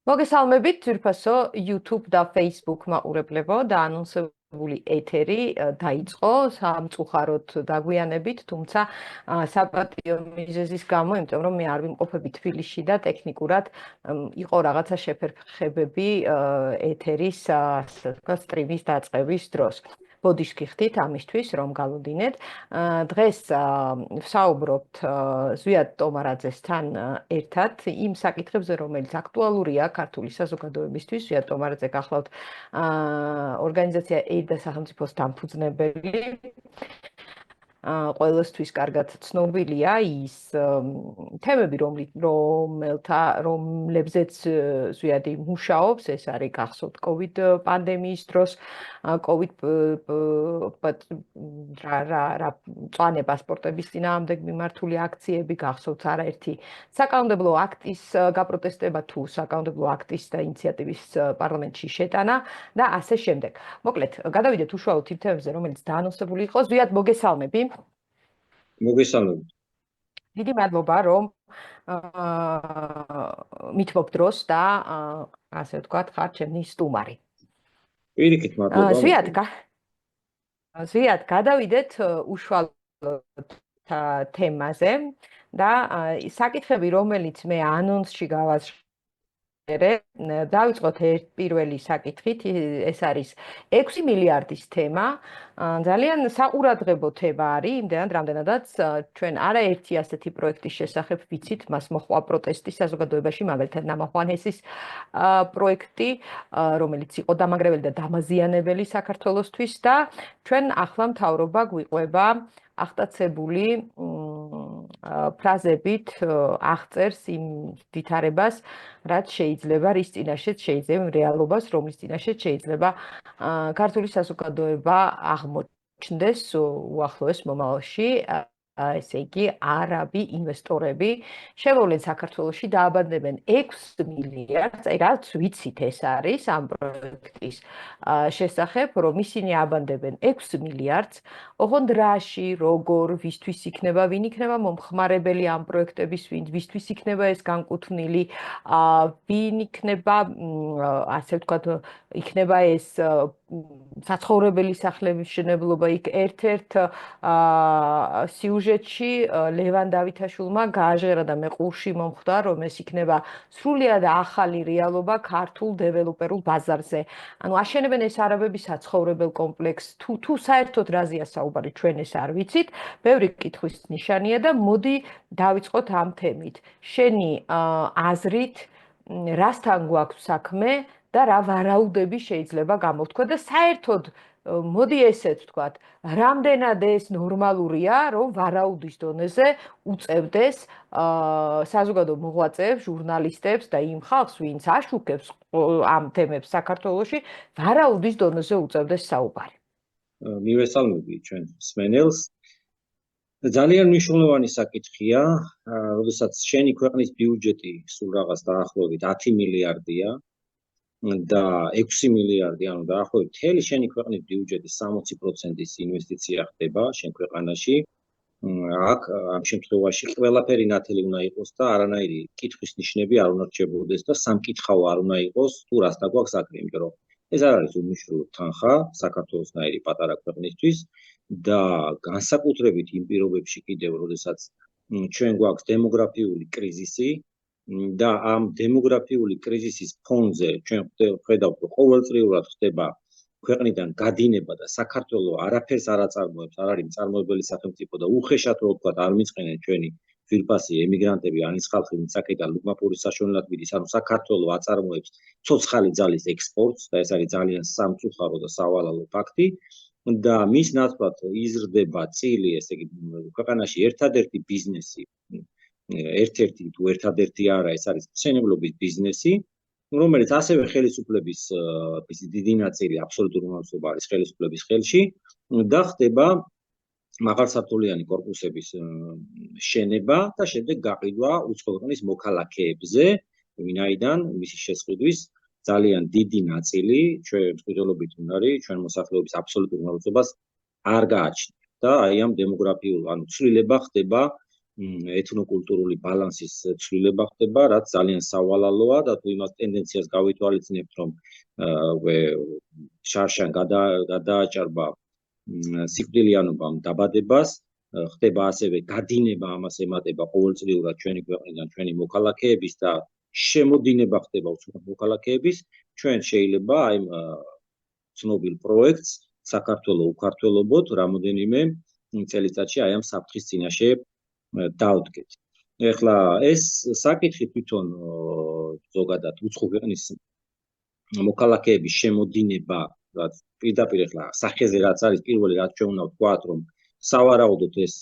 მოგესალმებით, ძვირფასო YouTube და Facebook მაყურებლებო და ანონსებული ეთერი დაიწყო სამწუხაროდ დაგვიანებით, თუმცა საპატიო მიზეზის გამო, იმიტომ რომ მე არ ვიმყოფები თბილისში და ტექნიკურად იყო რაღაცა შეფერხებები ეთერის, ასე ვთქვათ, სტრიმის დაწყების დროს. ბოდიშს გიხდით ამისთვის, რომ galudined. დღეს ვსაუბრობთ ზვიად ტომარაძესთან ერთად იმ საკითხებზე, რომელიც აქტუალურია ქართული საზოგადოებისთვის. ზვიად ტომარაძე გახლავთ ორგანიზაცია AIDS და სახელმწიფოს დამფუძნებელი. ყველასთვის კარგად ცნობილია ის თემები, რომლებზეც ზვიადი მუშაობს, ეს არის გახსოვთ COVID პანდემიის დროს, COVID მწვანე პასპორტების წინააღმდეგ მიმართული აქციები, გახსოვთ არაერთი საკანონმდებლო აქტის გაპროტესტება თუ საკანონმდებლო აქტის და ინიციატივის პარლამენტში შეტანა და ასე შემდეგ. მოკლედ, გადავიდეთ უშუალოდ იმ თემებზე, რომელიც დაანონსებული იყო. ზვიად, მოგესალმები. მოგესალმებით. დიდი მადლობა, რომ მითმობ დროს და ასე ვთქვათ, ხარ ჩემი სტუმარი. პირიქით მადლობა. ზვიად, გადავიდეთ უშუალოდ თემაზე და საკითხები, რომელიც მე ანონსში გავაზრდა, დავიწყოთ პირველი საკითხით, ეს არის 6 მილიარდის თემა. ძალიან საყურადღებო თემა არის, იმდენად, რამდენადაც ჩვენ არაერთი ასეთი პროექტის შესახებ ვიცით, მას მოჰყვა პროტესტი საზოგადოებაში, მაგალითად ნამახვანესის პროექტი, რომელიც იყო დამანგრეველი და დამაზიანებელი საქართველოსთვის და ჩვენ ახლა მთავრობა გვიყვება აღტაცებული ფრაზებით აღწერს იმ ვითარებას, რაც შეიძლება რის წინაშეც შეიძლება რეალობას, რომლის წინაშეც შეიძლება ქართული საზოგადოება აღმოჩნდეს უახლოეს მომავალში. ესე იგი, არაბი ინვესტორები შემოვლენ საქართველოში და აბანდებენ 6 მილიარდს, აი რაც ვიცით ეს არის ამ პროექტის შესახებ, რომ ისინი აბანდებენ 6 მილიარდს, ოღონდ რაში, როგორ, ვისთვის იქნება, ვინ იქნება მომხმარებელი ამ პროექტების, ვისთვის იქნება ეს განკუთვნილი, ვინ იქნება, ასე ვთქვათ, იქნება ეს საცხოვრებელი სახლების მშენებლობა იქ ერთ-ერთ სიუჟეტში ლევან დავითაშვილმა გააჟღერა და მე ყურში მომხვდა, რომ ეს იქნება სრულიად ახალი რეალობა ქართულ დეველოპერულ ბაზარზე. ანუ აშენებენ ეს არაბები საცხოვრებელ კომპლექსს, თუ საერთოდ რაზეა საუბარი, ჩვენ ეს არ ვიცით. ბევრი კითხვის ნიშანია და მოდი დავიწყოთ ამ თემით. შენი აზრით, რასთან გვაქვს საქმე და რა ვარაუდები შეიძლება გამოვთქვა და საერთოდ მოდი ესეც ვთქვათ, რამდენად ეს ნორმალურია, რომ ვარაუდის დონეზე უწევდეს საზოგადო მოღვაწეებს, ჟურნალისტებს და იმ ხალხს, ვინც აშუქებს ამ თემებს საქართველოში, ვარაუდის დონეზე უწევდეს საუბარი. მივესალმები ჩვენ მსმენელს. ძალიან მნიშვნელოვანი საკითხია, როდესაც შენი ქვეყნის ბიუჯეტი სულ რაღაც დაახლოებით 10 მილიარდია და 6 მილიარდი, ანუ დაახლოებით მთელი შენი ქვეყნის ბიუჯეტის 60%-ის ინვესტიცია ხდება შენ ქვეყანაში. აქ ამ შემთხვევაში ყველაფერი ნათელი უნდა იყოს და არანაირი კითხვის ნიშნები არ უნდა რჩებოდეს და სამკითხავ არ უნდა იყოს თუ რასთან გვაქვს საქმე, იმიტომ რომ ეს არ არის უმნიშვნელო თანხა საქართველოსნაირი პატარა ქვეყნისთვის და განსაკუთრებით იმ პირობებში კიდევ, როდესაც ჩვენ გვაქვს დემოგრაფიული კრიზისი და ამ დემოგრაფიული კრიზისის ფონზე ჩვენ ხედავთ, რომ ყოველწლიურად ხდება ქვეყნიდან გადინება და საქართველოს არაფერს არ აწარმოებს, არ არის მწარმოებელი სახელმწიფო და უხეშად რო ვთქვათ, არ მიწყენენ ჩვენი ძვირფასი ემიგრანტები, ან ის ხალხი, ვინც აქედან ლუკმაპურის საშუალებლად მიდის, ანუ საქართველოს აწარმოებს ცოცხალი ძალის ექსპორტს და ეს არის ძალიან სამწუხარო და სავალალო ფაქტი. და მის ნაცვლად იზრდება წილი, ესე იგი, ქვეყანაში ერთადერთი ბიზნესი, ერთ-ერთი თუ ერთადერთი არა, ეს არის მშენებლობის ბიზნესი, რომელიც ასევე ხელისუფლების დიდი ნაწილი აბსოლუტური უმრავლესობა არის ხელისუფლების ხელში და ხდება მაღალსართულიანი კორპუსების შენება და შემდეგ გაყიდვა უცხო ქვეყნის მოქალაქეებზე, ვინაიდან მისი შესყიდვის ძალიან დიდი ნაწილი ჩვენ მწვრთნელობით უნარი ჩვენ მოსახლეობის აბსოლუტურ უმრავლესობას არ გააჩნია და აი ამ დემოგრაფიულ ანუ ცვლილება ხდება ეთნოკულტურული ბალანსის ცვლილება ხდება, რაც ძალიან სავალალოა და თუ იმას ტენდენციას გავითვალისწინებთ, რომ შარშან გადააჭარბა სიკვდილიანობამ დაბადებას, ხდება ასევე გადინება ამას ემატება ყოველწლიურად ჩვენი ქვეყნიდან ჩვენი მოქალაქეების და შემოდინება ხდება უცხოელი მოქალაქეების, ჩვენ შეიძლება აი ცნობილ პროექტს საქართველოს უკართველობოთ რამოდენიმე წელიწადში აი ამ საფრთხის წინაშე დავდგეთ. ეხლა ეს საკითხი თვითონ ზოგადად უცხო ქვეყნის მოქალაქეების შემოდინება, რაც პირდაპირ ეხლა სახეზე რაც არის პირველი რაც ჩვენ უნდა ვთქვათ, რომ სავარაუდოდ ეს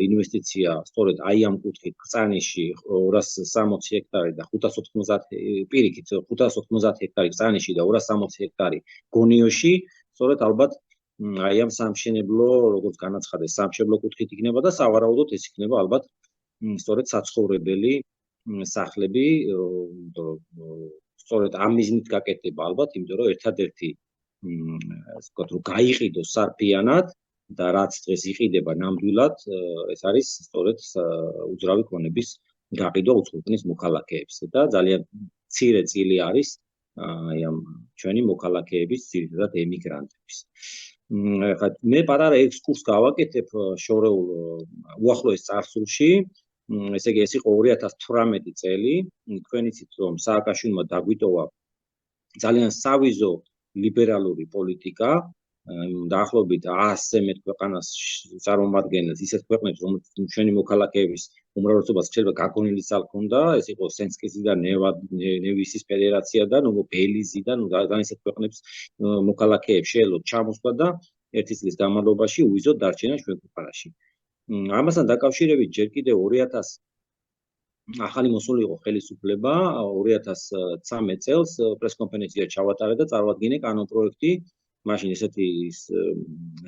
ინვესტიცია სწორედ აი ამ კუთხით ბრძანიში 260 ჰექტარი და 590 პირიქით 590 ჰექტარი ბრძანიში და 260 ჰექტარი გონიოში, სწორედ ალბათ აი ამ სამშენებლო, როგორც განაცხადეს, სამშენებლო კუთხით იქნება და სავარაუდოდ ეს იქნება ალბათ სწორედ საცხოვრებელი სახლები, სწორედ ამ მიზნით გაკეთდება ალბათ, იმიტომ რომ ერთადერთი ასე ვთქვათ, რომ გაიყიდოს სარფიანად და რაც დღეს იყიდება ნამდვილად, ეს არის სწორედ უძრავი ქონების გაყიდვა უცხო ქვეყნის მოქალაქეებს და ძალიან მცირე წილი არის აი ამ ჩვენი მოქალაქეების, ძირითადად ემიგრანტების. ხა მე პატარა ექსკურსს გავაკეთებ შორეულ უახლოეს წარსულში, ესე იგი ეს იყო 2018 წელი, თქვენ იცით რომ სააკაშვილმა დაგვიტოვა ძალიან სავიზო ლიბერალური პოლიტიკა, დაახლოებით 100-ზე მეტ ქვეყანას წარმომადგენელს, ისეთ ქვეყნებს, რომელთა ჩვენი მოქალაქეების უმრავლესობას შეიძლება გაგონილი ძალა ჰქონდა, ეს იყო სენსკიზი და ნევისის ფედერაცია და ბელიზი და ძალიან ისეთ ქვეყნებს მოქალაქეებს შეელოთ ჩამოსვლა და ერთი წლის განმავლობაში უვიზოთ დარჩენა ჩვენ ქვეყანაში. ამასთან დაკავშირებით ჯერ კიდევ 2000 ახალი მოსული იყო ხელისუფლება 2013 წელს პრესკონფერენცია ჩავატარე და წარვადგინე კანონპროექტი, მაშინ ესეთი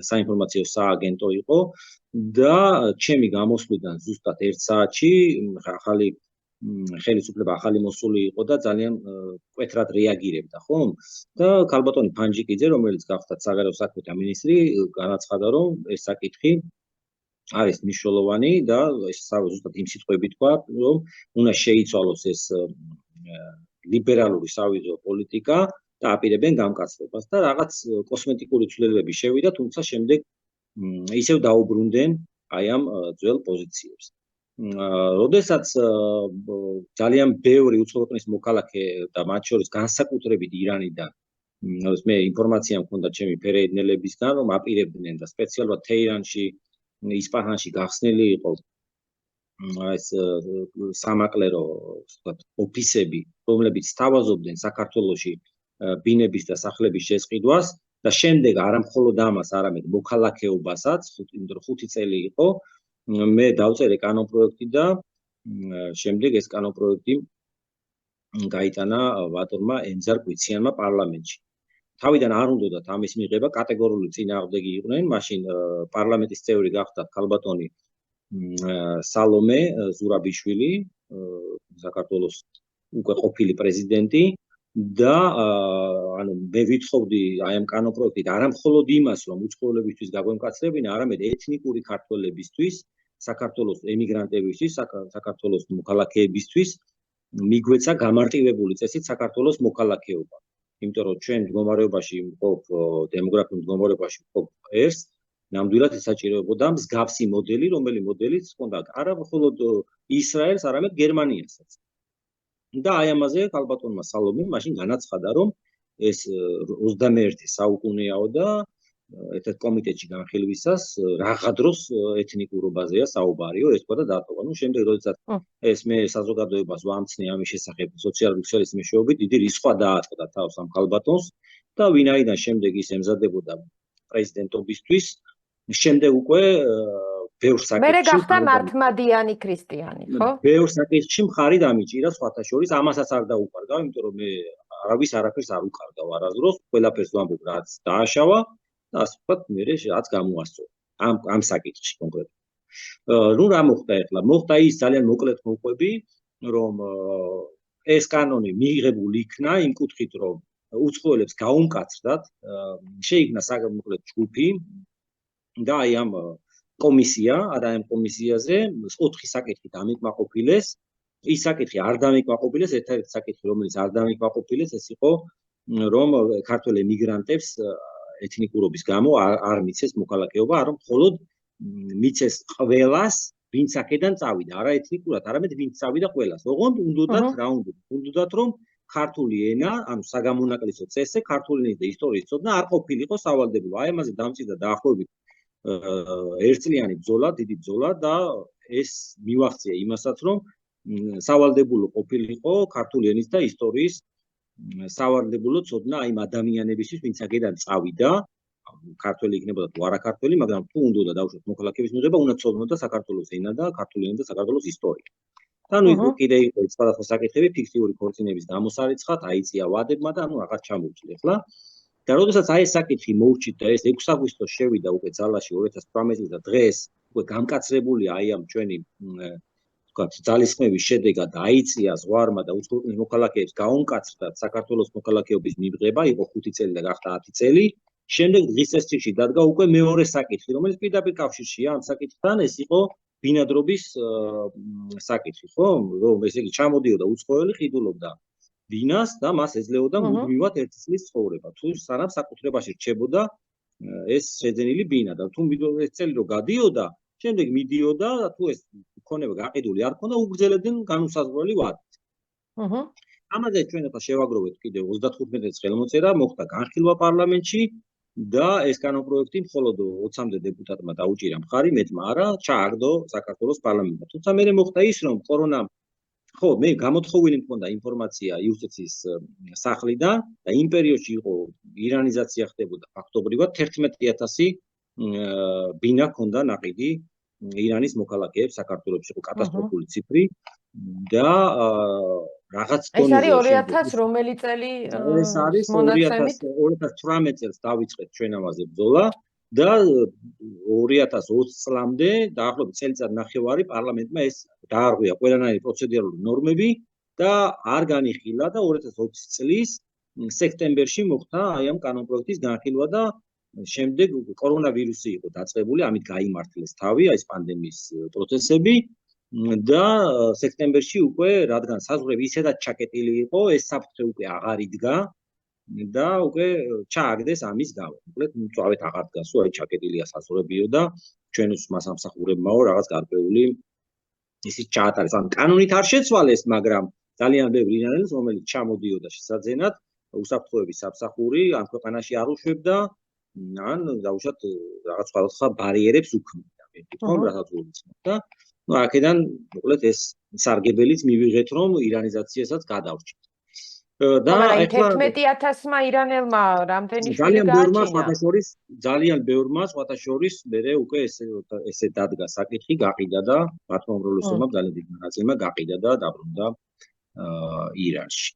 საინფორმაციო სააგენტო იყო და ჩემი გამოსვლიდან ზუსტად 1 საათში ახალი ხელისუფლება ახალი მოსული იყო და ძალიან მკვეთრად რეაგირებდა, ხომ? და ქალბატონი ფანჯიკიძე, რომელიც გახდა საგარეო საქმეთა მინისტრი, განაცხადა, რომ ეს საკითხი არის მნიშვნელოვანი და ზუსტად იმ სიტყვებით თქვა, რომ უნდა შეიცვალოს ეს ლიბერალური სავიზო პოლიტიკა და აპირებენ გამკაცრებას და რაღაც კოსმეტიკური ცვლილებები შევიდა, თუმცა შემდეგ ისევ დაუბრუნდნენ აი ამ ძველ პოზიციებს. როდესაც ძალიან ბევრი უცხო ქვეყნის მოქალაქე და მათ შორის განსაკუთრებით ირანიდან მე ინფორმაცია მქონდა ჩემი ფერეიდნელებისგან, რომ აპირებდნენ და სპეციალურად თეირანში, ისპაჰანში გახსნილი იყო ეს სამაკლერო ოფისები, რომლებიც სთავაზობდნენ საქართველოში ბინების და სახლების შესყიდვას და შემდეგ არა მხოლოდ ამას, არამედ მოქალაქეობასაც, იმიტომ რომ 5 წელი იყო, მე დავწერე კანონპროექტი და შემდეგ ეს კანონპროექტი გაიტანა ბატონმა ენძარ კვიციანმა პარლამენტში. თავიდან არ უნდათ ამის მიღება, კატეგორიული წინააღმდეგი იყვნენ, მაშინ პარლამენტის წევრი გახდა ქალბატონი სალომე ზურაბიშვილი, საქართველოს უკვე ყოფილი პრეზიდენტი და ანუ მე ვითხოვდი აი ამ კანონპროექტით არა მხოლოდ იმას, რომ უცხოელებისთვის გაგვემკაცრებინა, არამედ ეთნიკური ქართველებისთვის, საქართველოს ემიგრანტებისთვის, საქართველოს მოქალაქეებისთვის მიგვეცა გამარტივებული წესით საქართველოს მოქალაქეობა. იმიტომ რომ ჩვენ მდგომარეობაში ვყოფ დემოგრაფიულ მდგომარეობაში ვყოფ ერს, ნამდვილად ესაჭიროებოდა მსგავსი მოდელი, რომელიც მოდელიც ჰქონდა არა მხოლოდ ისრაელს, არამედ გერმანიასაც. და აი ამაზე ქალბატონმა სალომემ მაშინ განაცხადა, რომ ეს 21 საუკუნეაო და ერთ კომიტეტში განხილვისას რაღა დროს ეთნიკურობაზეა საუბარიო, ეს თქვა და დატოვა. ნუ შემდეგ როდესაც ეს მე საზოგადოებას ვამცნე ამის შესახებ სოციალური ქსელის მეშვეობით, დიდი რისხვა დაატყდა თავს ამ ქალბატონს და ვინაიდან შემდეგ ის ემზადებოდა პრეზიდენტობისთვის, შემდეგ უკვე ბევრ საკითხში მე გახდა მართმადიანი ქრისტიანი, ხო? ბევრ საკითხში მხარი დამიჭირა სხვათა შორის, ამასაც არ დაუკარგავ, იმიტომ რომ მე არავის არაფერს არ უკარგავ არასდროს, ყველაფერს ვამბობ, რაც დააშავა და ასე ვთქვათ, მე რაც გამოასწორა ამ საკითხში კონკრეტულად. ნუ რა მოხდა ახლა? მოხდა ის ძალიან მოკლედ მოყვები, რომ ეს კანონი მიიღებული იქნა იმ კუთხით, რომ უცხოელებს გაუმკაცრდათ, შეიქმნა საკმაოდ ჯგუფი და აი ამ კომისია, და ამ კომისიაზე 4 საკითხი დამიკმაყოფილეს. ის საკითხი არ დამიკმაყოფილეს, ერთ-ერთი საკითხი, რომელიც არ დამიკმაყოფილეს, ეს იყო, რომ ქართველ ემიგრანტებს ეთნიკურობის გამო არ მიცეს მოქალაქეობა, არამედ მხოლოდ მიცეს ყველას, ვინც აქედან წავიდა, არა ეთნიკურად, არამედ ვინც წავიდა ყველას. ოღონდ უნდათ რა უნდათ, რომ ქართული ენა, ანუ საგამონაკლისო წესზე ქართული ენის და ისტორიის ცოდნა არ ყოფილიყო სავალდებულო. აი ამაზე დამწირდა დაახლოებით 1 წლიანი ბრძოლა, დიდი ბრძოლა და ეს მივახცია იმასაც, რომ სავალდებულო ყოფილიყო ქართული ენის და ისტორიის სავალდებულო ცოდნა აი ადამიანებისთვის, ვინც აქედან წავიდა, ქართველი იქნებოდა თუ არა ქართველი, მაგრამ თუ უნდა დაუშვათ მოქალაქეობის მიღება, უნდა ცოდნოდა საქართველოს ენა და ქართული ენა და საქართველოს ისტორია. ანუ კიდე იყო სხვადასხვა საკითხები, ფიქტიური ქორწინების გამოსარიცხად, აიწია ვადებმა და ანუ რაღაც ჩამოვჭრა ახლა. და როდესაც აი ეს საკითხი მოუჩით და ეს 6 აგვისტოს შევიდა უკვე ძალაში 2018 წელს და დღეს უკვე გამკაცრებული აი ამ ჩვენი თქვათ ძალისხმევის შედეგად აიწია ზღვარმა და უცხოეთის მოქალაქეებს გაუმკაცრდათ საქართველოს მოქალაქეობის მიღება, იყო 5 წელი და გახდა 10 წელი. შემდეგ დღის წესრიგში დადგა უკვე მეორე საკითხი, რომელიც პირდაპირ კავშირშია ამ საკითხთან, ეს იყო ბინადრობის საკითხი, ხო? რომ ესე იგი ჩამოდიოდა უცხოელი, ყიდულობდა ბინას და მას ეძლეოდა მუდმივად 1 წლის ცხოვრება. თუ სანამ საკუთრებაში რჩებოდა ეს შეძენილი ბინა და თუ ეს წელი რო გადიოდა, შემდეგ მიდიოდა და თუ ეს ქონება გაყიდული არ ქონდა, უგრძელებდნენ განუსაზღვრელი ვადით. ამაზე ჩვენ ახლა შევაგროვეთ კიდევ 35 ხელმოწერა, მოხდა განხილვა პარლამენტში და ეს კანონპროექტი მხოლოდ 20-მდე დეპუტატმა დაუჭირა მხარი, მეტმა არა, ჩააგდო საქართველოს პარლამენტმა. თუმცა მე მოხდა ის, რომ კორონა ხო, მე გამოთხოვილი მქონდა ინფორმაცია იუსტიციის სახლიდან და იმ პერიოდში იყო ირანიზაცია ხდებოდა ფაქტობრივად 11,000 ბინა ქონდა ნაყიდი ირანის მოქალაქეებს საქართველოში, იყო კატასტროფული ციფრი და რაღაც დონეზე. ეს არის 2000 რომელი წელი? ეს არის 2018 წელს დავიწყეთ ჩვენ ამაზე ბრძოლა და 2020 წლამდე დაახლოებით წელიწად ნახევარი პარლამენტმა ეს დაარღვია ყველანაირი პროცედურალური ნორმები და არ განიხილა და 2020 წლის სექტემბერში მოხდა აი ამ კანონპროექტის განხილვა და შემდეგ კორონავირუსი იყო დაწყებული, ამით გაიმართლეს თავი აი ეს პანდემიის პროცესები და სექტემბერში უკვე რადგან საზღვრები ისედაც ჩაკეტილი იყო, ეს საფრთხე უკვე აღარ იდგა და უკვე ჩააგდეს ამის გამო. უბრალოდ მწვავედ აღარ დგას, აი ჩაკეტილია საზღვრებიო და ჩვენს მას ამსახურებმაო რაღაც გარკვეული ისიც ჩაატარეს. ან კანონით არ შეცვალეს, მაგრამ ძალიან ბევრი ირანელი, რომელიც ჩამოდიოდა შესაძენად, უსაფრთხოების სამსახური ამ ქვეყანაში არ უშვებდა, ან დაუშვათ რაღაც სხვადასხვა ბარიერებს უქმნიდა. მე ვფიქრობ, რასაც უცნობდა. ну აქედან მოკლედ ეს სარგებელიც მივიღეთ, რომ ირანიზაციასაც გადავრჩით. და ახლა 11,000-მა ირანელმა რამდენი შვილი გააჩინა? ძალიან ბევრმა, სხვათა შორის, მე უკვე ესე დადგა საკითხი, გაყიდა და მათმა უმრავლესობამ ძალიან დიდი ნაწილმა გაყიდა და დაბრუნდა ირანში.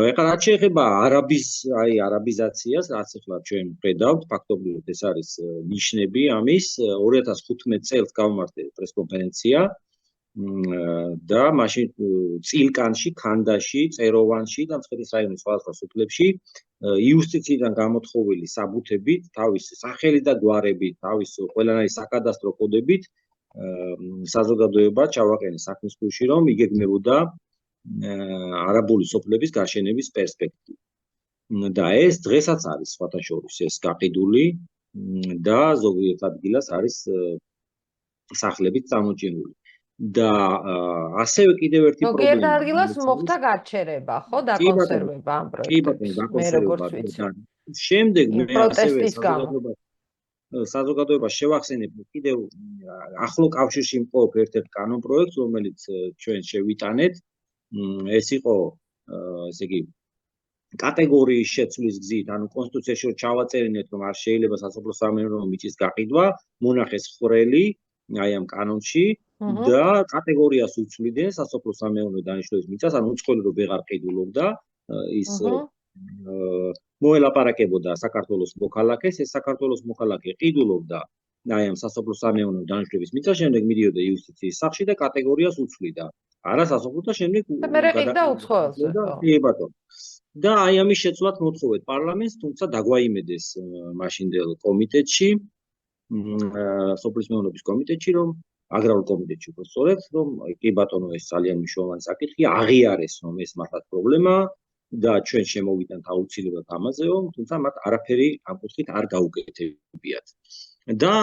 ეხლა რაც შეეხება არაბიზაციას, რაც ახლა ჩვენ ვხედავთ, ფაქტობრივად ეს არის ნიშნები ამის. 2015 წელს გავმართე პრესკონფერენცია და მაშინ წილკანში, ქანდაში, წეროვანში და მცხეთის რაიონის სხვადასხვა სოფლებში იუსტიციიდან გამოთხოვილი საბუთებით, თავის სახელი და გვარებით, თავის ყველანაირი საკადასტრო კოდებით საზოგადოება ჩავაყენეს საქმის გულში, რომ იგეგმებოდა არაბული სოფლების გაშენების პერსპექტივა. და ეს დღესაც არის სხვათა შორის ეს გაყიდული და ზოგიერთ ადგილას არის სახლებით წამოჭიმული. და ასევე კიდევ ერთი პრობლემა. ზოგიერთ ადგილას მოხდა გაჩერება, ხო, დაკონსერვება ამ პროექტის. შემდეგ მე ასევე საზოგადოებას შევახსენებ კიდევ ახლო კავშირში მყოფ ერთ-ერთ კანონპროექტს, რომელიც ჩვენ შევიტანეთ. ეს იყო ესე იგი კატეგორიის შეცვლის გზით, ანუ კონსტიტუციაში ჩავაწერინეთ, რომ არ შეიძლება სასოფლო სამეურნეო მიწის გაყიდვა, მონახეს ხვრელი აი ამ კანონში და კატეგორიას უცვლიდნენ სასოფლო სამეურნეო დანიშნულების მიწას, ანუ უცხოელი რო ვეღარ ყიდულობდა, ის მოელაპარაკებოდა საქართველოს მოქალაქეს, ეს საქართველოს მოქალაქე ყიდულობდა აი ამ სასოფლო სამეურნეო დანიშნულების მიწას, შემდეგ მიდიოდა იუსტიციის სახლში და კატეგორიას უცვლიდა. არა სასოფლო და შემდეგ გადაყიდა უცხოელს. კი ბატონო. და აი ამის შეცვლად მოთხოვეთ პარლამენტს, თუმცა დაგვაიმედეს მაშინდელ კომიტეტში სოფლის მეურნეობის კომიტეტში, რომ აგრარულ კომიტეტში უფრო სწორედ, რომ კი ბატონო ეს ძალიან მნიშვნელოვანი საკითხია, აღიარეს რომ ეს მართლაც პრობლემაა და ჩვენ შემოვიტანთ აუცილებლად ამაზეო, თუმცა მათ არაფერი ამ კუთხით არ გაუკეთებიათ. და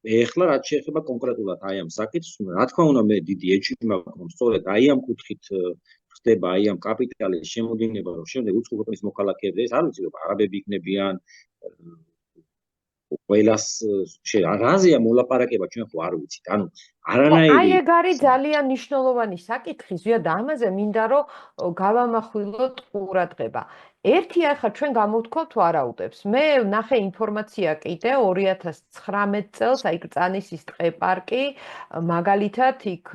ეხლა რაც შეეხება კონკრეტულად აი ამ საკითხს, რა თქმა უნდა მე დიდი ეჭვი მაქვს, რომ სწორედ აი ამ კუთხით ხდება აი ამ კაპიტალის შემოდინება, რომ შემდეგ უცხო ქვეყნის მოქალაქეებზე ეს არ ვიცი რომ არაბები იქნებიან ყველას რაზეა მოლაპარაკება ჩვენ ხო არ ვიცით. ანუ არანაირი აი ეგ არის ძალიან მნიშვნელოვანი საკითხი, ზუსტად ამაზე მინდა რომ გავამახვილოთ ყურადღება. ერთი ახლა ჩვენ გამოვთქვათ ვარაუდებს. მე ნახე ინფორმაცია კიდე 2019 წელს, აი კრწანისის ტყე-პარკი, მაგალითად იქ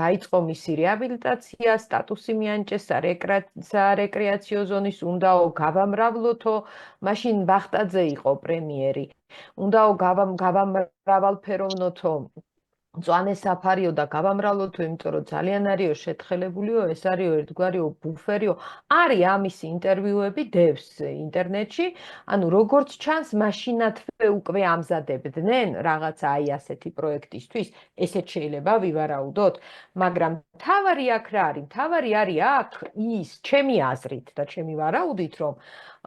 დაიწყო მისი რეაბილიტაცია, სტატუსი მიანიჭეს სარეკრეაციო ზონის, უნდაო გავამრავლოთო, მაშინ ბახტაძე იყო პრემიერი. უნდაო გავამრავალფეროვნოთო მწვანე საფარიო და გავამრავლოთო, იმიტომ რომ ძალიან არისო შეთხელებულიო, ეს არისო ერთგვარიო ბუფერიო. არის ამის ინტერვიუები დევს ინტერნეტში, ანუ როგორც ჩანს, მაშინათვე უკვე ამზადებდნენ რაღაცა აი ასეთი პროექტისთვის, ესეც შეიძლება ვივარაუდოთ, მაგრამ თავარი აქ რა არის? თავარი არის აქ ის, ჩემი აზრით და ჩემი ვარაუდით, რომ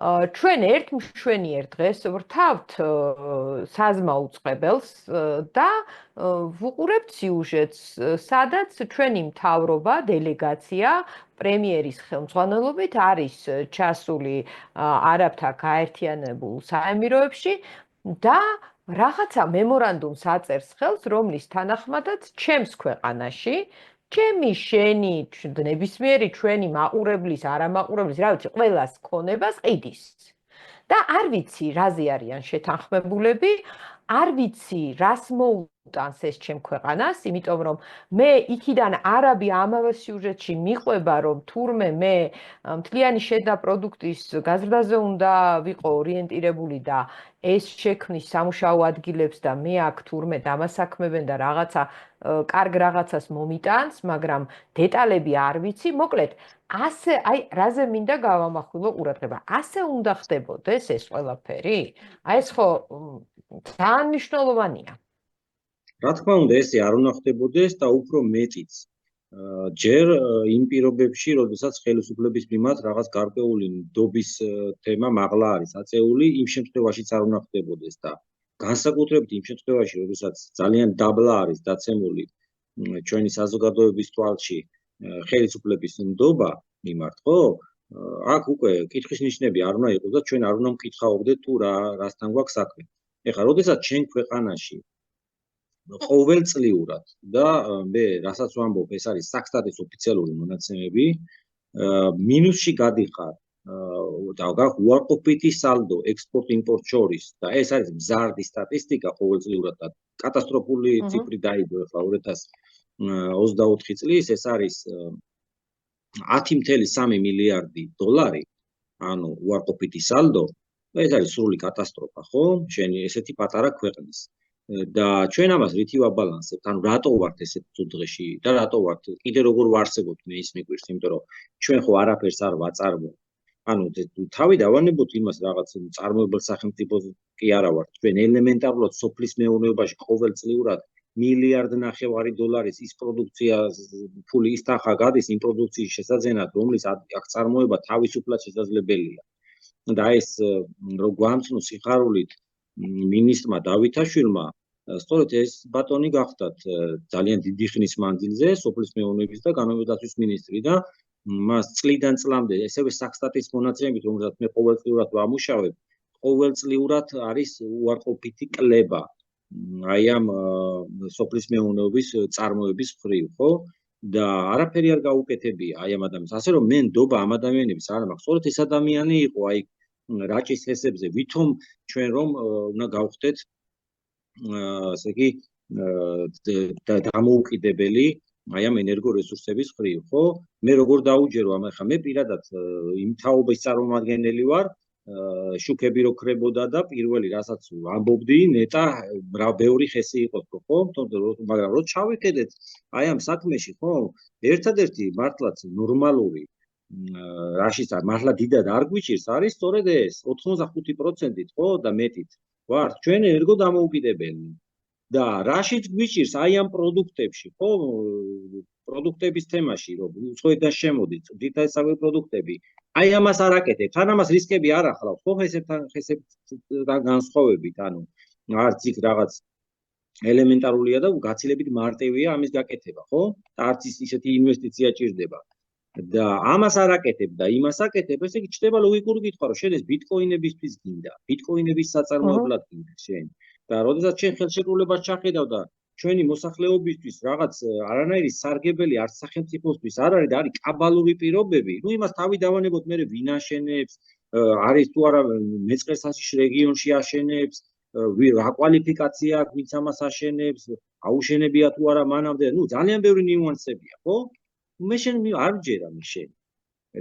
ჩვენ ერთ მშვენიერ დღეს ვრთავთ საზმაო წყებელს და ვუყურებთ სიუჟეტს, სადაც ჩვენი მთავრობა, დელეგაცია პრემიერის ხელმძღვანელობით არის ჩასული არაბთა გაერთიანებულ საემიროებში და რაღაცა მემორანდუმს აწერს ხელს, რომლის თანახმადაც ჩემს ქვეყანაში ჩემი შენი ნებისმიერი ჩვენი მაყურებლის, არამაყურებლის, რა ვიცი, ყველას ქონებას ყიდის. და არ ვიცი, რაზე არიან შეთანხმებულები, არ ვიცი, რას მოუტანს ეს ჩემ ქვეყანას, იმიტომ რომ მე იქიდან არაბი ამავე სიუჟეტში მიყვება, რომ თურმე მე მთლიანი შედა პროდუქტის გაზრდაზე უნდა ვიყო ორიენტირებული და ეს შექმნის სამუშაო ადგილებს და მე აქ თურმე დამასაქმებენ და რაღაცა კარგ რაღაცას მომიტანს, მაგრამ დეტალები არ ვიცი. მოკლედ, ასე აი რაზე მინდა გავამახვილო ყურადღება. ასე უნდა ხდებოდეს ეს ყველაფერი? აი ეს ხო ძალიან მნიშვნელოვანია. რა თქმა უნდა, ესე არ უნდა ხდებოდეს და უფრო მეტიც. ჯერ იმ პირობებში, როდესაც ხელისუფლების მიმართ რაღაც გარკვეული ნდობის თემა მაღლა არის აწეული, იმ შემთხვევაშიც არ უნდა ხდებოდეს და განსაკუთრებით იმ შემთხვევაში, როდესაც ძალიან დაბლა არის დაცემული ჩვენი საზოგადოების თვალში ხელისუფლების ნდობა მიმართ, ხო? აქ უკვე კითხვის ნიშნები არ უნდა იყოს და ჩვენ არ უნდა მკითხაობდეთ თუ რასთან გვაქვს საქმე. ეხლა, როდესაც ჩვენ ქვეყანაში ყოველწლიურად და მე რასაც ვამბობ, ეს არის საქსტატის ოფიციალური მონაცემები, მინუსში გადიხარ და უარყოფითი სალდო ექსპორტ-იმპორტ შორის და ეს არის მზარდი სტატისტიკა ყოველწლიურად და კატასტროფული ციფრი დაიდო ეხლა 2024 წლის, ეს არის 10.3 მილიარდი დოლარი, ანუ უარყოფითი სალდო, ეს არის სრული კატასტროფა, ხო? შენი ესეთი პატარა ქვეყნის. და ჩვენ ამას რითი ვაბალანსებთ? ანუ რატო ვართ ესეთ წუთღეში და რატო ვართ კიდე როგორ ვარსებობთ მე ის მიგვირს, იმიტომ რომ ჩვენ ხო არაფერს არ ვაწარმოებთ. ანუ თავი დავანებოთ იმას რაღაც წარმოებელ სახელმწიფოს კი არა ვართ. ჩვენ ელემენტარულად სოფლის მეურნეობაში ყოველწლიურად 1.5 მილიარდი დოლარის ის პროდუქცია ფული ის თანხა გადის იმ პროდუქციის შესაძენად, რომლის აქ წარმოება თავისუფლად შესაძლებელია. და ეს რო გვამცნო სიხარულით მინისტრმა დავითაშვილმა, სწორედ ეს ბატონი გახდათ ძალიან დიდი ხნის მანძილზე სოფლის მეურნეობის და განმეორების მინისტრი და მას წლიდან წლამდე ესევე საქსტატის მონაცემებით, რომელსაც მე ყოველწლიურად ვამუშავებ, ყოველწლიურად არის უარყოფითი კლება აი ამ სოფლის მეურნეობის წარმოების მხრივ, ხო? და არაფერი არ გაუკეთებია აი ამ ადამიანს. ასე რომ მე ნდობა ამ ადამიანების არ მაქვს. სწორედ ეს ადამიანი იყო აი რაჭის ჰესებზე, ვითომ ჩვენ რომ უნდა გავხდეთ ასე იგი დამოუკიდებელი აი ამ ენერგორესურსების მხრივ, ხო? მე როგორ დაუჯერო ამ ახლა მე პირადად იმ თაობის წარმომადგენელი ვარ, შუქები რო ქრებოდა და პირველი რასაც ამბობდი, ნეტა ბევრი ხესი იყო, ხო? მაგრამ რო ჩავიხედეთ აი ამ საქმეში, ხო? ერთადერთი მართლაც ნორმალური რაშიც მართლა დიდად არ გვიჭირს არის სწორედ ეს 85%-ით, ხო? და მეტით ვართ ჩვენ ენერგოდამოუკიდებელი და რაშიც გვიჭირს აი ამ პროდუქტებში, ხო, პროდუქტების თემაში, რომ უცხოეთიდან შემოდით, ძირითადად პროდუქტები, აი ამას არ აკეთებთ, თან ამას რისკები არ ახლავთ, ხო, ესებთან განსხვავებით, ანუ არც იქ რაღაც ელემენტარულია და გაცილებით მარტივია ამის გაკეთება, ხო? და არც ისეთი ინვესტიცია ჭირდება. და ამას არ აკეთებ და იმას აკეთებ, ესე იგი ჩდება ლოგიკური კითხვა, რომ შენ ეს ბიტკოინებისთვის გინდა, ბიტკოინების საწარმოებლად გინდა შენ. და როდესაც შენ ხელშეკრულებას ჩახედავ და ჩვენი მოსახლეობისთვის რაღაც არანაირი სარგებელი არც სახელმწიფოსთვის არ არის და არის კაბალური პირობები, ну იმას თავი დავანებოთ მე ვინ აშენებს, არის თუ არა მეწყერსაშიშ რეგიონში აშენებს, რა კვალიფიკაცია აქვს, ვინც ამას აშენებს, აუშენებია თუ არა მანამდე, ну ძალიან ბევრი ნიუანსებია, ხო? მე შენ არ ვჯერა მე შენ.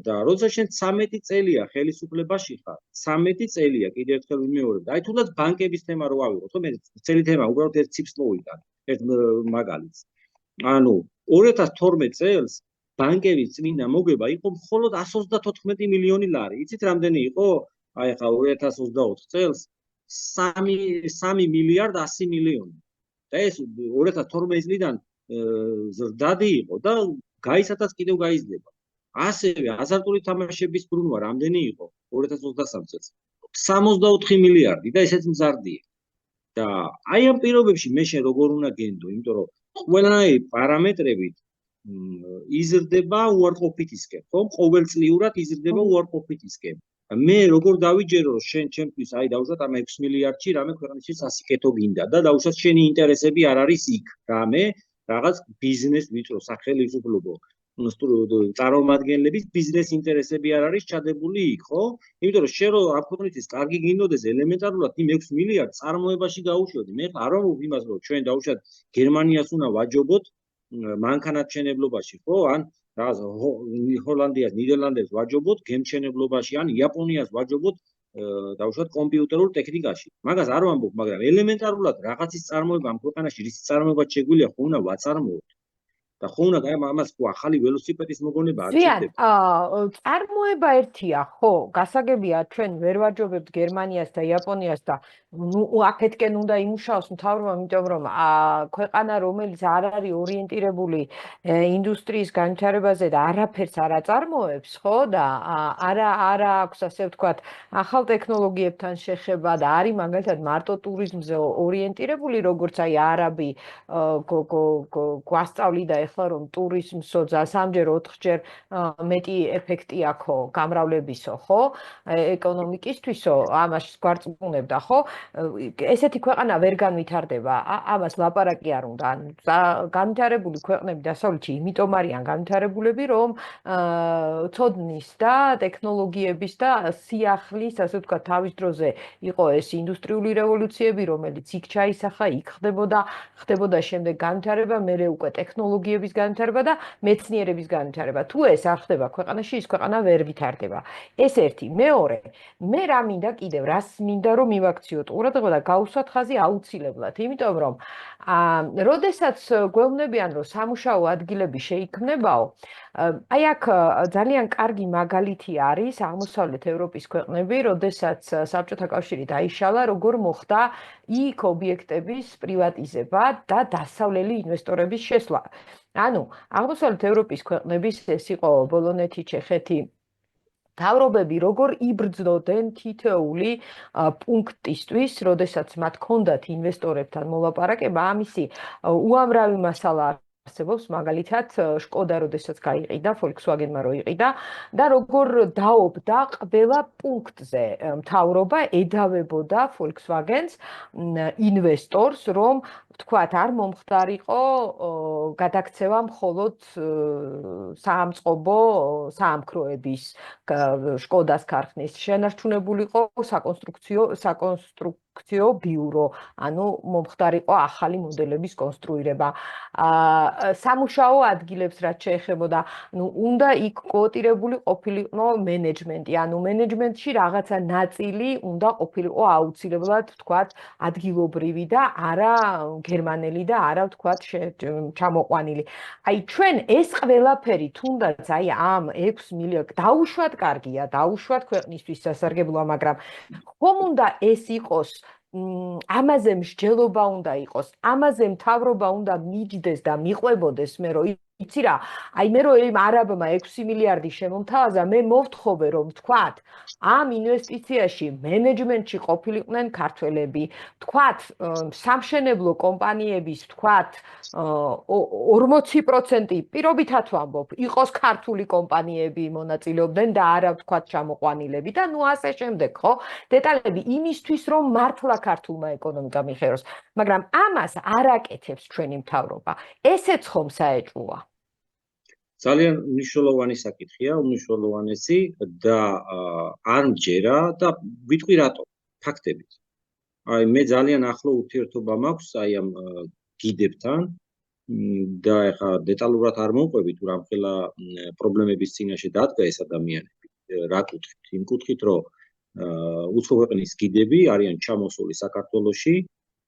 და როდესაც შენ 13 წელია ხელისუფლებაში ხარ, 13 წელია კიდევ ერთხელ ვიმეორებ და აი თუნდაც ბანკების თემა რო ავიღოთ, ხო მე წელი თემა უბრალოდ ერთ ციფრს მოვიტან, ერთ მაგალითს. ანუ 2012 წელს ბანკების წმინდა მოგება იყო მხოლოდ 134 მილიონი ლარი. იცით რამდენი იყო? აი ხა 2024 წელს 3 მილიარდ 100 მილიონი. და ეს 2012 წლიდან ზრდადი იყო და გაისათაც კიდევ გაიზრდება. ასევე აზარტული თამაშების ბრუნვა რამდენი იყო 2023 წელს? 64 მილიარდი და ესეც მზარდია. და აი ამ პირობებში მე შენ როგორ უნდა გენდო, იმიტომ რომ ყველანაირი პარამეტრებით იზრდება უარყოფითისკენ, ხო? ყოველწლიურად იზრდება უარყოფითისკენ. მე როგორ დავიჯერო რომ შენ ჩემთვის აი დავუშვათ ამ 6 მილიარდში რამე ქვეყნის სასიკეთო გინდა და დავუშვათ შენი ინტერესები არ არის იქ, რამე რაღაც ბიზნეს ვიწრო სახელმწიფო წარმომადგენლების ბიზნეს ინტერესები არ არის ჩადებული იქ, ხო? იმიტომ რომ შენ რომ ამ ქვეყნისთვის კარგი გინდოდეს ელემენტარულად იმ 6 მილიარდს წარმოებაში გაუშვედი. მე არ ვამბობ იმას, რომ ჩვენ დავუშვათ გერმანიას უნდა ვაჯობოთ მანქანათმშენებლობაში, ხო? ან რაღაც ჰოლანდიას, ნიდერლანდებს ვაჯობოთ გემთმშენებლობაში, ან იაპონიას ვაჯობოთ დავუშვათ კომპიუტერულ ტექნიკაში. მაგას არ ვამბობ, მაგრამ ელემენტარულად რაღაცის წარმოება ამ ქვეყანაში, რის წარმოება შეგვიძლია, ხო უნდა ვაწარმოოთ. და ხო უნდა ამას ხო ახალი ველოსიპედის მოგონება არ ჭირდება. წარმოება ერთია, ხო, გასაგებია ჩვენ ვერ ვაჯობებთ გერმანიას და იაპონიას და ნუ აქეთკენ უნდა იმუშაოს მთავრობა, იმიტომ რომ ქვეყანა რომელიც არ არის ორიენტირებული ინდუსტრიის განვითარებაზე და არაფერს არ აწარმოებს, ხო, და არა აქვს ასე ვთქვათ ახალ ტექნოლოგიებთან შეხება და არის მაგალითად მარტო ტურიზმზე ორიენტირებული, როგორც აი არაბი გვასწავლიდა ახლა რომ ტურიზმსო სამჯერ 4ჯერ მეტი ეფექტი აქვს გამრავლებისო, ხო? ეკონომიკისთვისო, ამას გვარწმუნებდა, ხო? ესეთი ქვეყანა ვერ განვითარდება, ამას ლაპარაკი არ უნდა. განვითარებული ქვეყნები დასავლეთში იმიტომ არიან განვითარებულები, რომ ცოდნის და ტექნოლოგიების და სიახლის, ასე ვთქვათ, თავის დროზე იყო ეს ინდუსტრიული რევოლუციები, რომელიც იქ ჩაისახა, იქ ხდებოდა შემდეგ განვითარება, მერე უკვე ტექნოლოგიების განვითარება და მეცნიერების განვითარება. თუ ეს არ ხდება ქვეყანაში, ის ქვეყანა ვერ ვითარდება. ეს ერთი. მეორე, მე რა მინდა კიდევ, რას მინდა რომ მივაქციოთ ყურადღება და გავუსვათ ხაზი აუცილებლად, იმიტომ რომ როდესაც გვეუბნებიან რომ სამუშაო ადგილები შეიქმნებაო, აი აქ ძალიან კარგი მაგალითი არის აღმოსავლეთ ევროპის ქვეყნები, როდესაც საბჭოთა კავშირი დაიშალა, როგორ მოხდა იქ ობიექტების პრივატიზება და დასავლელი ინვესტორების შესვლა. ანუ აღმოსავლეთ ევროპის ქვეყნების ეს იყო პოლონეთი, ჩეხეთი, მთავრობები როგორ იბრძოდნენ თითოეული პუნქტისთვის, როდესაც მათ ჰქონდათ ინვესტორებთან მოლაპარაკება, ამისი უამრავი მასალა არსებობს, მაგალითად, შკოდა როდესაც გაიყიდა, Volkswagen-მა რო იყიდა და როგორ დაობდა ყველა პუნქტზე მთავრობა ედავებოდა Volkswagen-ს ინვესტორს, რომ ვთქვათ, არ მომხდარიყო გადაქცევა მხოლოდ საამქროების შკოდას ქარხნის, შენარჩუნებულიყო საკონსტრუქციო ბიურო, ანუ მომხდარიყო ახალი მოდელების კონსტრუირება. სამუშაო ადგილებს რაც შეეხებოდა, ნუ უნდა იქ კოოტირებული ყოფილიყო მენეჯმენტი, ანუ მენეჯმენტში რაღაცა ნაწილი უნდა ყოფილიყო აუცილებლად, ვთქვათ, ადგილობრივი და არა გერმანელი და არა ვთქვათ ჩამოყვანილი. აი ჩვენ ეს ყველაფერი თუნდაც აი ამ 6 მილიარდ დაუშვათ კარგია, დაუშვათ ქვეყნისთვის სასარგებლოა, მაგრამ ხომ უნდა ეს იყოს ამაზე მსჯელობა უნდა იყოს, ამაზე მთავრობა უნდა მიჯდეს და მიყვებოდეს მე რომ იცი რა, აი მე რომ იმ არაბმა 6 მილიარდი შემომთავაზა, მე მოვთხოვე რომ თქვათ ამ ინვესტიციაში მენეჯმენტში ყოფილიყვნენ ქართველები, თქვათ სამშენებლო კომპანიების, თქვათ 40% პირობითად ვამბობ, იყოს ქართული კომპანიები მონაწილეობდნენ და არა თქვათ ჩამოყვანილები და ნუ ასე შემდეგ, ხო? დეტალები იმისთვის რომ მართლა ქართულმა ეკონომიკამ მიხეროს, მაგრამ ამას არ აკეთებს ჩვენი მთავრობა. ესეც ხომ საეჭვოა. ძალიან მნიშვნელოვანი საკითხია, უმნიშვნელოვანესი და არ მჯერა და ვიტყვი რატო, ფაქტებით. აი მე ძალიან ახლო ურთიერთობა მაქვს აი ამ გიდებთან და ეხლა დეტალურად არ მოვყვებით, თუ რამხელა პრობლემების წინაშე დადგა ეს ადამიანები. რა კუთხით? იმ კუთხით, რომ უცხო ქვეყნის გიდები არიან ჩამოსული საქართველოში,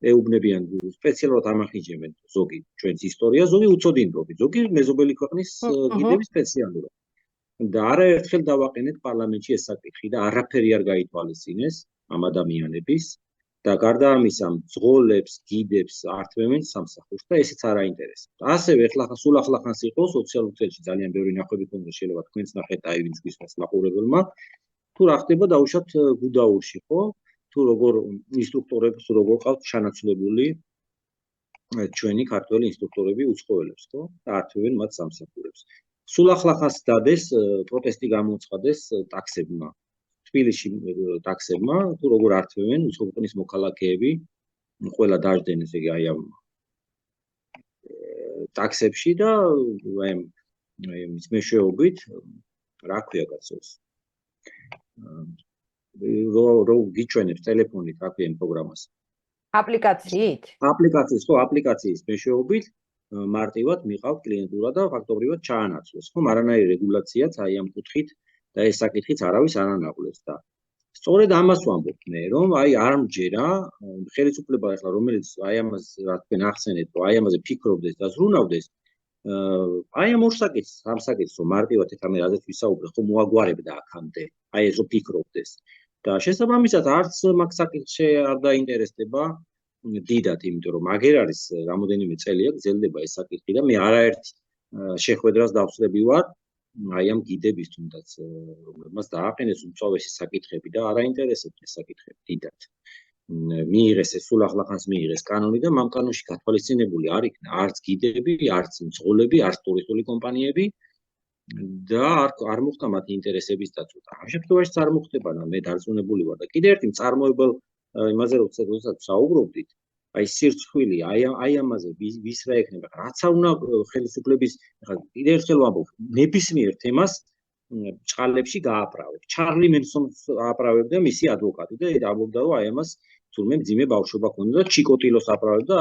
ეუბნებიან სპეციალურად ამახიჯებენ ზოგი ჩვენს ისტორიას, ზოგი უწოდინდობით, ზოგი მეზობელი ქვეყნის გიდები სპეციალურად. და არაერთხელ დავაყენეთ პარლამენტში ეს საკითხი და არაფერი არ გაითვალისწინეს ამ ადამიანების და გარდა ამისა მძღოლებს, გიდებს ართმევენ სამსახურს და ესეც არ აინტერესებს. ასევე სულ ახლახანს იყო სოციალურ ქსელში ძალიან ბევრი ნახვები ქონდა, შეიძლება თქვენც ნახეთ აი ვინც გისმენს მაყურებელმა. თუ რა ხდება დაუშვათ გუდაურში, ხო? თუ როგორ ინსტრუქტორებს როგორ ყავთ ჩანაცვლებული ჩვენი ქართველი ინსტრუქტორები უცხოელებს, ხო? და ართმევენ მათ სამსახურებს. სულ ახლახანს დადეს პროტესტი გამოუცხადეს ტაქსებმა. თბილისში ტაქსებმა, თუ როგორ ართმევენ უცხო ქვეყნის მოქალაქეები, ყველა დაждენ ესე იგი აი ამ ტაქსებში და აი ის მეშვეობით რა ქვია კაცოს. რო გიჩვენებს ტელეფონით რა ქვია იმ პროგრამას. აპლიკაციით? აპლიკაციის მეშვეობით მარტივად მიყავთ კლიენტურა და ფაქტობრივად ჩაანაცვლეს, ხო, არანაირი რეგულაციაც აი ამ კუთხით და ეს საკითხიც არავის არ ანაყვლებს და სწორედ ამას ვამბობ მე, რომ აი არ მჯერა ხელისუფლება ახლა რომელიც აი ამას რა თქვენ ახსენეთ, რომ აი ამაზე ფიქრობდეს და ზრუნავდეს, აი ამ ორ საკითხს, ამ საკითხს რომ მარტივად ეხლა მე რაზეც ვისაუბრე, ხო მოაგვარებდა აქამდე, აი ეს რომ ფიქრობდეს და შესაბამისად არც მაგ საკითხში არ დაინტერესდება დიდად, იმიტომ რომ მაგერ არის რამოდენიმე წელია გრძელდება ეს საკითხი და მე არაერთ შეხვედრას დავსწრები ვარ აი ამ გიდების თუნდაც რომელმაც დააყენეს უმწვავესი საკითხები და არ აინტერესებს ეს საკითხები დიდად. მიიღეს ეს სულ ახლახანს მიიღეს კანონი და ამ კანონში გათვალისწინებული არ იქნა არც გიდები, არც მძღოლები, არც ტურისტული კომპანიები და არ მოხდა მათი ინტერესების დაცვა. ამ შემთხვევაშიც არ მოხდება და მე დარწმუნებული ვარ და კიდევ ერთი მწარმოებელ იმაზე როდესაც საუბრობდით, აი სირცხვილი, აი ამაზე ვის რა ექნება, რაც არ უნდა ხელისუფლების, ახლა კიდევ ერთხელ ვამბობ, ნებისმიერ თემას ჭყალებში გააправებ. ჩარლი მენსონს აправებდა მისი ადვოკატი და ამბობდა, რომ აი ამას თურმე მძიმე ბავშვობა ქონდა და ჩიკოტილოს აправებდა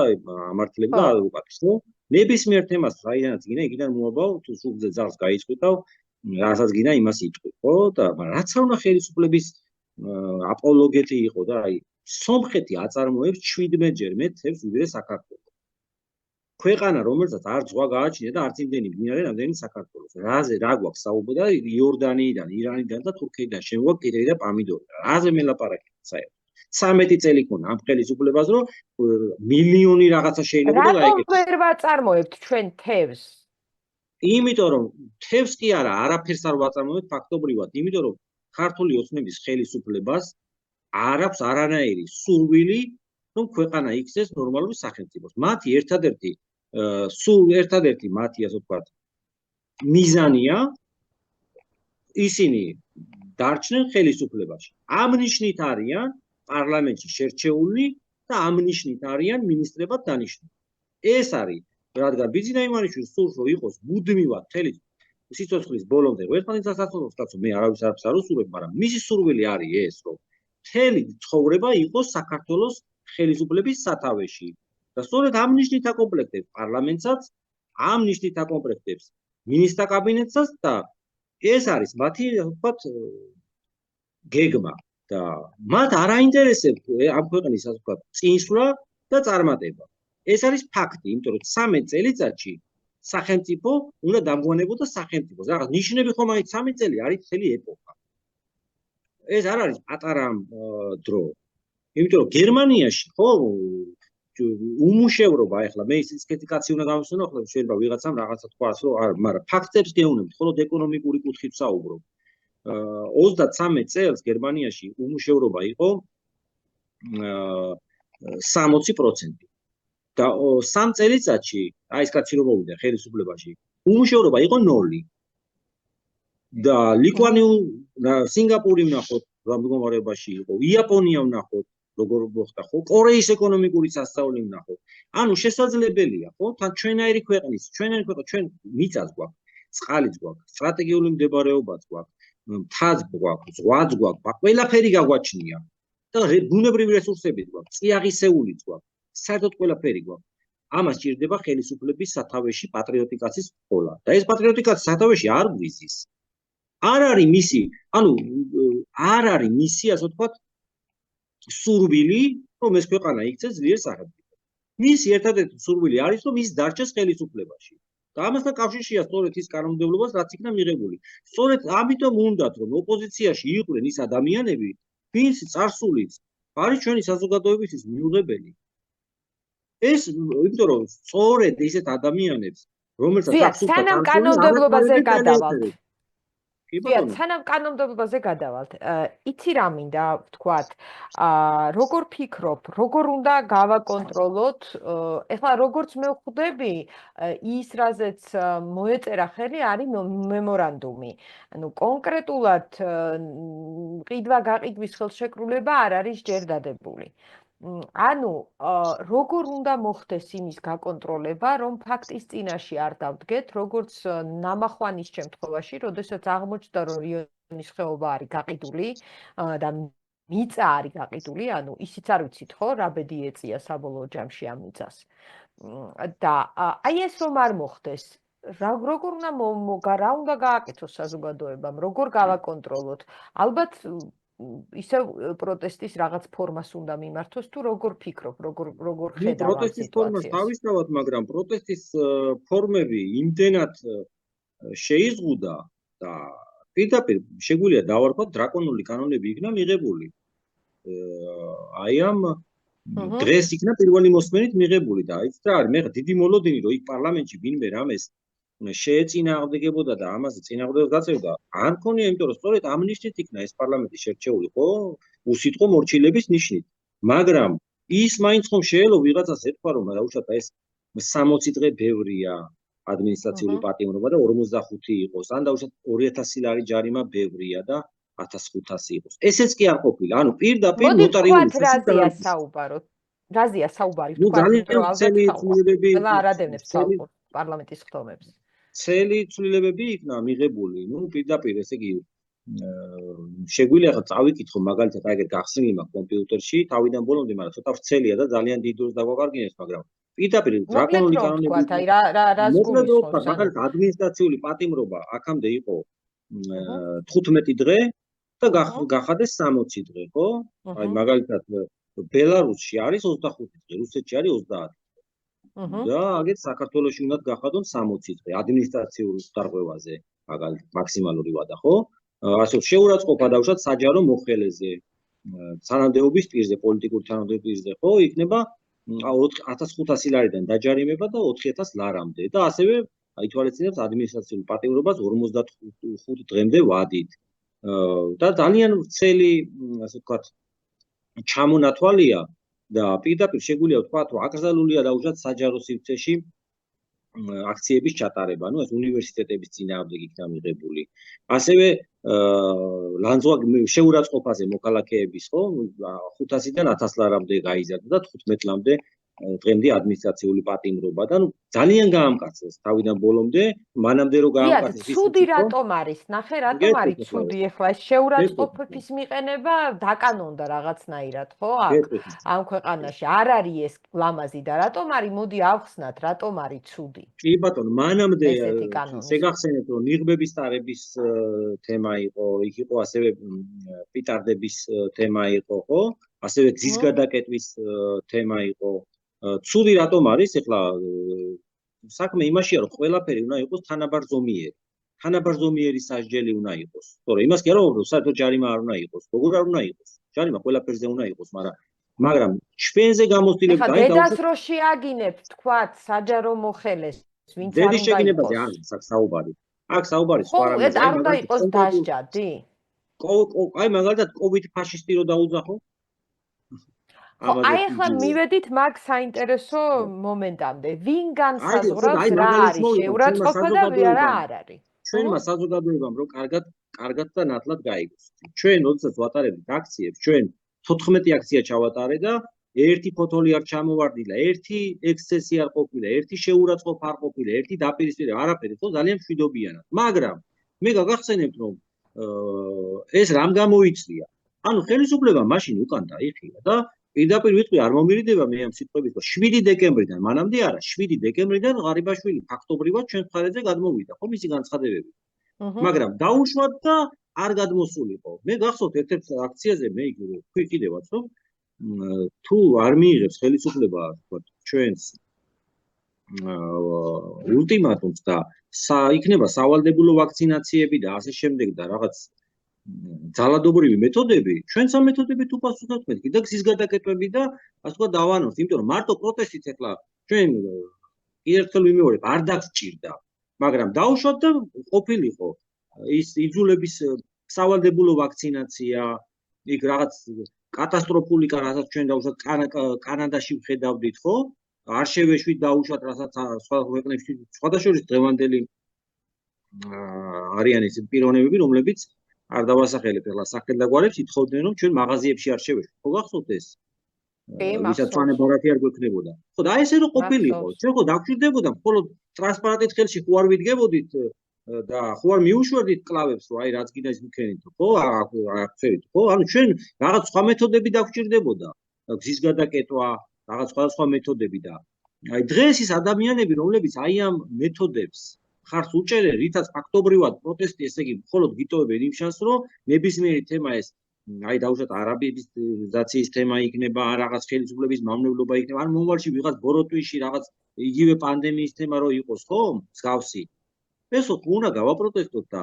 ამართლებდა ადვოკატის, ხო? ნებისმიერ თემას რაიდანაც გინდა, იქიდან მოაბავ, თუ სულზე ძალს გაიწვიტავ, რასაც გინდა იმას იტყვი, ხო? და რაც არ უნდა ხელისუფლების აპოლოგეტი იყო და აი სომხეთი აწარმოებს 17-ჯერ მეტ თევზს ვიდრე საქართველო. ქვეყანა, რომელსაც არ ზღვა გააჩნია და არც იმდენი მდინარე, რამდენი საქართველოს. რა გვაქვს საუბრო და იორდანიიდან, ირანიდან და თურქეთიდან შემოგვაქვს კიდე და პამიდორი. რაზე მელაპარაკეთ საერთოდ. 13 წელი ქონა ამ ხელისუფლებას, რომ მილიონი რაღაცა შეიძლება და გაიგებს. რატომ ვერ ვაწარმოებთ ჩვენ თევზს? იმიტომ რომ თევზს კი არა, არაფერს არ ვაწარმოებთ ფაქტობრივად, იმიტომ რომ ქართული ოცნების ხელისუფლებას არ აქვს არანაირი სურვილი, რომ ქვეყანა იქცეს ნორმალური სახელმწიფოს. მათი ერთადერთი მათი ასე ვთქვათ მიზანია ისინი დარჩნენ ხელისუფლებაში. ამ ნიშნით არიან პარლამენტში შერჩეული და ამ ნიშნით არიან მინისტრებად დანიშნული. ეს არის რადგან ბიძინა იმანიშვილის სურს რომ იყოს მუდმივად მთელი სიცოცხლის ბოლომდე ერთმანეთს ასაცნობოს კაცო, მე არავის არ ვსურვებ, მაგრამ მისი სურვილი არის ეს, რომ მთელი ცხოვრება იყოს საქართველოს ხელისუფლების სათავეში. და სწორედ ამ ნიშნით აკომპლექტებს პარლამენტსაც, ამ ნიშნით აკომპლექტებს მინისტრთა კაბინეტსაც და ეს არის მათი, ვთქვათ, გეგმა და მათ არ აინტერესებს ამ ქვეყნის, ასე ვთქვათ, წინსვლა და წარმატება. ეს არის ფაქტი, იმიტომ რომ 13 წელიწადში სახელმწიფო უნდა დამგვანებოდა სახელმწიფოს. რაღაც ნიშნები ხომ აი 13 წელი არის მთელი ეპოქა. ეს არ არის პატარა დრო. იმიტომ რომ გერმანიაში ხო უმუშევრობა ახლა მე ის კრიტიკაცია უნდა გამოსცნო ხოლმე შეიძლება ვიღაცამ რაღაცა თქვას რომ არა მაგრამ ფაქტებს გეუბნებით ხოლმე ეკონომიკური კუთხით საუბრობ 33 წელს გერმანიაში უმუშევრობა იყო 60% და 3 წელიწადში აი ეს კაცი რომ მოვიდა ხელისუფლებაში უმუშევრობა იყო 0 და ლიკვანიუ სინგაპური ვნახოთ რა მდგომარეობაში იყო იაპონია ვნახოთ როგორ მოხდა ხო კორეის ეკონომიკური სასწაული ვნახოთ ანუ შესაძლებელია ხო თან ჩვენაირი ქვეყნის ჩვენ მიწას გვაქვს წყალიც გვაქვს სტრატეგიული მდებარეობაც გვაქვს მთაც გვაქვს ზღვაც გვაქვს ყველაფერი გაგვაჩნია და ბუნებრივი რესურსები გვაქვს წიაღისეულიც გვაქვს საერთოდ ყველაფერი გვაქვს ამას ჭირდება ხელისუფლების სათავეში პატრიოტიკაცის ყოლა და ეს პატრიოტიკაცის სათავეში არ გვიზის არ არის მისი ასე ვთქვათ სურვილი რომ ეს ქვეყანა იქცეს ძლიერ სახელმწიფო მისი ერთადერთი სურვილი არის რომ ის დარჩეს ხელისუფლებაში და ამასთან კავშირშია სწორედ ის კანონმდებლობას რაც იქნა მიღებული სწორედ ამიტომ უნდათ რომ ოპოზიციაში იყვნენ ის ადამიანები ვინც წარსულიც არის ჩვენი საზოგადოებისთვის მიუღებელი ეს იმიტომ რომ სწორედ ისეთ ადამიანებს რომელსაც აქვს სანამ კანონმდებლობაზე გადავალთ სანამ კანონმდებლობაზე გადავალთ იცი რა მინდა ვთქვათ როგორ ფიქრობ როგორ უნდა გავაკონტროლოთ ეხლა როგორც მე ვხვდები ის რაზეც მოეწერა ხელი არის მემორანდუმი ანუ კონკრეტულად ყიდვა-გაყიდვის ხელშეკრულება არ არის ჯერ დადებული ანუ როგორ უნდა მოხდეს იმის გაკონტროლება, რომ ფაქტის წინაშე არ დავდგეთ, როგორც ნამახვანის შემთხვევაში, როდესაც აღმოჩნდა, რომ რიონის ხეობა არის გაყიდული და მიწა არის გაყიდული, ანუ ისიც არ ვიცით ხო, რა ბედი ეწია საბოლოო ჯამში ამ მიწას. და აი ეს რომ არ მოხდეს, როგორ უნდა გააკეთოს საზოგადოებამ, როგორ გავაკონტროლოთ? ალბათ ისევ პროტესტის რაღაც ფორმას უნდა მიმართოს თუ როგორ ფიქრობ, როგორ ხედავ ამ სიტუაციას? პროტესტის ფორმას თავისთავად, მაგრამ პროტესტის ფორმები იმდენად შეიზღუდა და პირდაპირ შეგვიძლია დავარქვათ დრაკონული კანონები იქნა მიღებული. აი ამ დღეს იქნა პირველი მოსმენით მიღებული და იცით რა არის, მე დიდი მოლოდინი რომ იქ პარლამენტში ვინმე რამეს შეეწინააღმდეგებოდა და ამაზე წინააღმდეგობას გაწევდა არ მქონია, იმიტომ რომ სწორედ ამ ნიშნით იქნა ეს პარლამენტი შერჩეული, ხო? უსიტყვო მორჩილების ნიშნით. მაგრამ ის მაინც ხომ შეელო ვიღაცას ეთქვა რომ დაუშვათ ეს 60 დღე ბევრია ადმინისტრაციული პატიმრობა და 45 იყოს. ან დაუშვათ 2000 ლარი ჯარიმა ბევრია და 1500 იყოს. ესეც კი არ ყოფილა. ანუ პირდაპირ ნოტარიული რაზია საუბაროთ. რაზია საუბარი თქვა, რომ არადევნებს საუბრობ პარლამენტის ხდომებს. ცელი ცვლილებები იქნა მიღებული, ნუ პირდაპირ ესე იგი შეგვიძლია ხა წავიკითხო მაგალითად აი ეგ გახსნილი მაქვს კომპიუტერში თავიდან ბოლომდე, მაგრამ ცოტა ვრცელია და ძალიან დიდ დროს დაგვაკარგინეს, მაგრამ პირდაპირ დრაკონული კანონები აი რა გულისხმობს მაგალითად ადმინისტრაციული პატიმრობა აქამდე იყო 15 დღე და გახადეს 60 დღე, ხო? აი მაგალითად ბელარუსში არის 25 დღე, რუსეთში არის 30 და აგერ საქართველოში უნდა გახადონ 60 დღე ადმინისტრაციულ დარღვევაზე მაგალითად მაქსიმალური ვადა ხო ასე შეურაცხყოფა დავუშვათ საჯარო მოხელეზე თანამდებობის პირზე პოლიტიკური თანამდებობის პირზე ხო იქნება 1500 ლარიდან დაჯარიმება და 4000 ლარამდე და ასევე ითვალისწინებს ადმინისტრაციულ პატიმრობას 55 დღემდე ვადით და ძალიან ვრცელი ასე ვთქვათ ჩამონათვალია და პირდაპირ შეგვიძლია ვთქვათ, რომ აკრძალულია დაუშვათ საჯარო სივრცეში აქციების ჩატარება, ანუ ეს უნივერსიტეტების წინააღმდეგ იქნა მიღებული. ასევე შეურაცხყოფაზე მოქალაქეების, ხო, 500-დან 1000 ლარამდე გაიზარდა და 15 ლამდე დღემდე ადმინისტრაციული პატიმრობა და ძალიან გაამკაცეს თავიდან ბოლომდე, მანამდე რომ გაამკაცეს ის ცუდი რატომ არის? ნახე, რატომ არის ცუდი ახლა ეს შეურაცხყოფების მიყენება დაკანონდა რაღაცნაირად, ხო? ამ ქვეყანაში არ არის ეს ლამაზი და რატომ არის? მოდი ავხსნათ, რატომ არის ცუდი? კი ბატონო, მანამდე შეგახსენებთ რომ ნიღბების ტარების თემა იყო, იქ იყო ასევე პიტარდების თემა იყო, ხო? ასევე გზის გადაკეტვის თემა იყო. ცუდი რატომ არის? ეხლა საქმე იმაშია, რომ ყველაფერი უნდა იყოს თანაბარზომიერი. თანაბარზომიერი სასჯელი უნდა იყოს. თორე იმას კი არა, რომ საერთოდ ჯარიმა არ უნდა იყოს. როგორ არ უნდა იყოს? ჯარიმა ყველაფერზე უნდა იყოს, მაგრამ მაგრამ ჩვენზე გამოცდილებით ეხლა დედას რო შეაგინებთ, თქვათ, საჯარო მოხელეს, ვინც არ დედის უნდა შეგინებაზე იყოს. არის აქ საუბარი. აქ საუბარი ხო, სხვა რამეზე. არ უნდა იყოს დასჯადი. აი მაგალითად COVID ფაშისტი რო დაუძახო. ხო, აი ახლა მივედით მაგ საინტერესო მომენტამდე. ვინ განსაზღვრავს რა არის შეურაცხყოფა და რა არ არის? ჩვენმა საზოგადოებამ რო კარგად და ნათლად გაიგოს. ჩვენ როდესაც ვატარებთ აქციებს, ჩვენ 14 აქცია ჩავატარე და ერთი ფოთოლი არ ჩამოვარდილა, ერთი ექსცესი არ ყოფილა, ერთი შეურაცხყოფა არ ყოფილა, ერთი დაპირისპირება, არაფერი, ხო, ძალიან მშვიდობიანად. მაგრამ მე გაგახსენებთ, რომ ეს რამ გამოიწვია. ანუ ხელისუფლება მაშინ უკან დაიხია და პირდაპირ ვიტყვი არ მომირიდება მე ამ სიტყვებით, რომ 7 დეკემბრიდან, მანამდე არა, 7 დეკემბრიდან ღარიბაშვილი ფაქტობრივად ჩვენ მხარეზე გადმოვიდა, ხო, მისი განცხადებები. მაგრამ დაუშვათ და არ გადმოსულიყო. მე გახსოვთ ერთ-ერთ აქციაზე მე ვთქვი კიდევაც, რომ თუ არ მიიღებს ხელისუფლება, თქვათ, ჩვენს ულტიმატუმს და იქნება სავალდებულო ვაქცინაციები და ასე შემდეგ და რაღაც ძალადობრივი მეთოდები, ჩვენს ამ მეთოდებით უპასუხებთ მე კიდე გზის გადაკეთვები და ასე ვთქვათ დავანოს, იმიტომ რომ მარტო პროტესტით ეხლა ჩვენ ერთხელ ვიმეორებ, არ დაგჭირდა, მაგრამ დაუშვათ და ყოფილიყო ის იძულების სავალდებულო ვაქცინაცია, იქ რაღაც კატასტროფული რასაც ჩვენ დაუშვათ კანადაში ვხედავდით, ხო? არ შევეშვით დაუშვათ რასაც სხვა ქვეყნებში სხვადასხვა დღევანდელი არიან ეს პიროვნებები, რომლებიც არ დავასახელებ ეხლა სახელდაგვარებს ითხოვდნენ რომ ჩვენ მაღაზიებში არ შევეშვით. ხო გახსოვთ ეს? ვისაც წვანებარათი არ გვექნებოდა. ხო და აი ესე რომ ყოფილიყო, ჩვენ ხო დავჭირდებოდა მხოლოდ ტრანსპარენტით ხელში ხო არ ვიდგებოდით და ხო არ მიუშვერდით კლავებს რომ აი რაც გინდა ის მქენით, ხო? აქცევით, ხო? ანუ ჩვენ რაღაც სხვა მეთოდები დავჭირდებოდა. გზის გადაკეთვა, რაღაც სხვადასხვა მეთოდები და აი დღეს ის ადამიანები, რომლებიც აი ამ მეთოდებს ხარს უჭერენ, რითაც ფაქტობრივად პროტესტი, ესე იგი, მხოლოდ გიტოვებენ იმ შანსს, რომ ნებისმიერი თემა ეს, აი დაუშვათ არაბიზაციის თემა იქნება, რაღაც ხელისუფლების მავნებლობა იქნება, ან მომავალში ვიღაც ბოროტვიში რაღაც იგივე პანდემიის თემა რო იყოს, ხო? მსგავსი. ეს ხო უნდა გავაპროტესტოთ და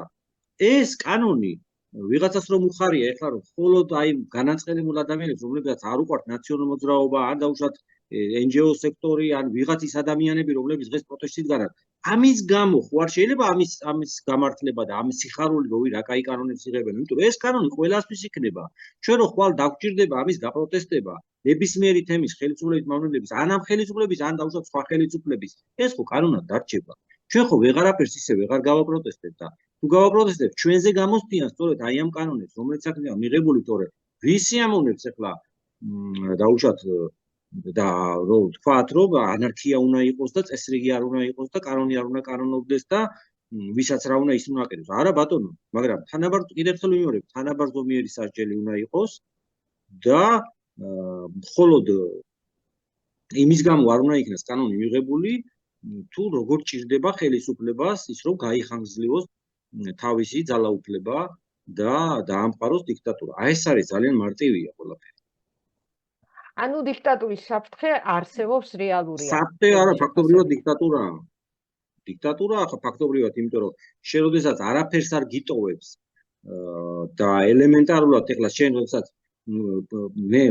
ეს კანონი ვიღაცას რომ უხარია ეხლა რომ მხოლოდ აი განაწყენებულ ადამიანებს, რომლებსაც არ უყვართ ნაციონალურ მოძრაობა, ან დაუშვათ NGO სექტორი, ან ვიღაც ის ადამიანები, რომლებიც დღეს პროტესტში დგანან, ამის გამო ხო არ შეიძლება ამის გამართლება და ამის სიხარული როვი რა კაი კანონებს იღებენ, იმიტომ რომ ეს კანონი ყველასთვის იქნება. ჩვენ რო ხვალ დაგვჭირდება ამის გაპროტესტება, ნებისმიერი თემის ხელისუფლების მავნებლების, ან ამ ხელისუფლების, ან დაუშვათ სხვა ხელისუფლების, ეს ხო კანონად დარჩება. ჩვენ ხო ვეღარაფერს ისე ვეღარ გავაპროტესტებთ და თუ გავაპროტესტებთ, ჩვენზე გამოსდიან სწორედ აი ამ კანონებს, რომელიც აქ მიღებული, თორე ვისი ამოვნებს ეხლა დაუშვათ და რომ თქვათ რომ ანარქია უნდა იყოს და წესრიგი არ უნდა იყოს და კანონი არ უნდა კანონობდეს და ვისაც რა უნდა ის უნდა აკეთოს. არა ბატონო, მაგრამ კიდევ ერთხელ ვიმეორებ, თანაბარდომიერი სასჯელი უნდა იყოს და მხოლოდ იმის გამო არ უნდა იქნას კანონი მიღებული, თუ როგორ ჭირდება ხელისუფლებას ის რომ გაიხანგრძლივოს თავისი ძალაუფლება და დაამყაროს დიქტატურა. აი ეს არის ძალიან მარტივია ყველაფერი. ანუ დიქტატურის საფრთხე არსებობს რეალურია. საფრთხე არა, ფაქტობრივად დიქტატურაა. დიქტატურაა ხა ფაქტობრივად, იმიტომ რომ შენ როდესაც არაფერს არ გიტოვებს და ელემენტარულად ეხლა შენ როდესაც მე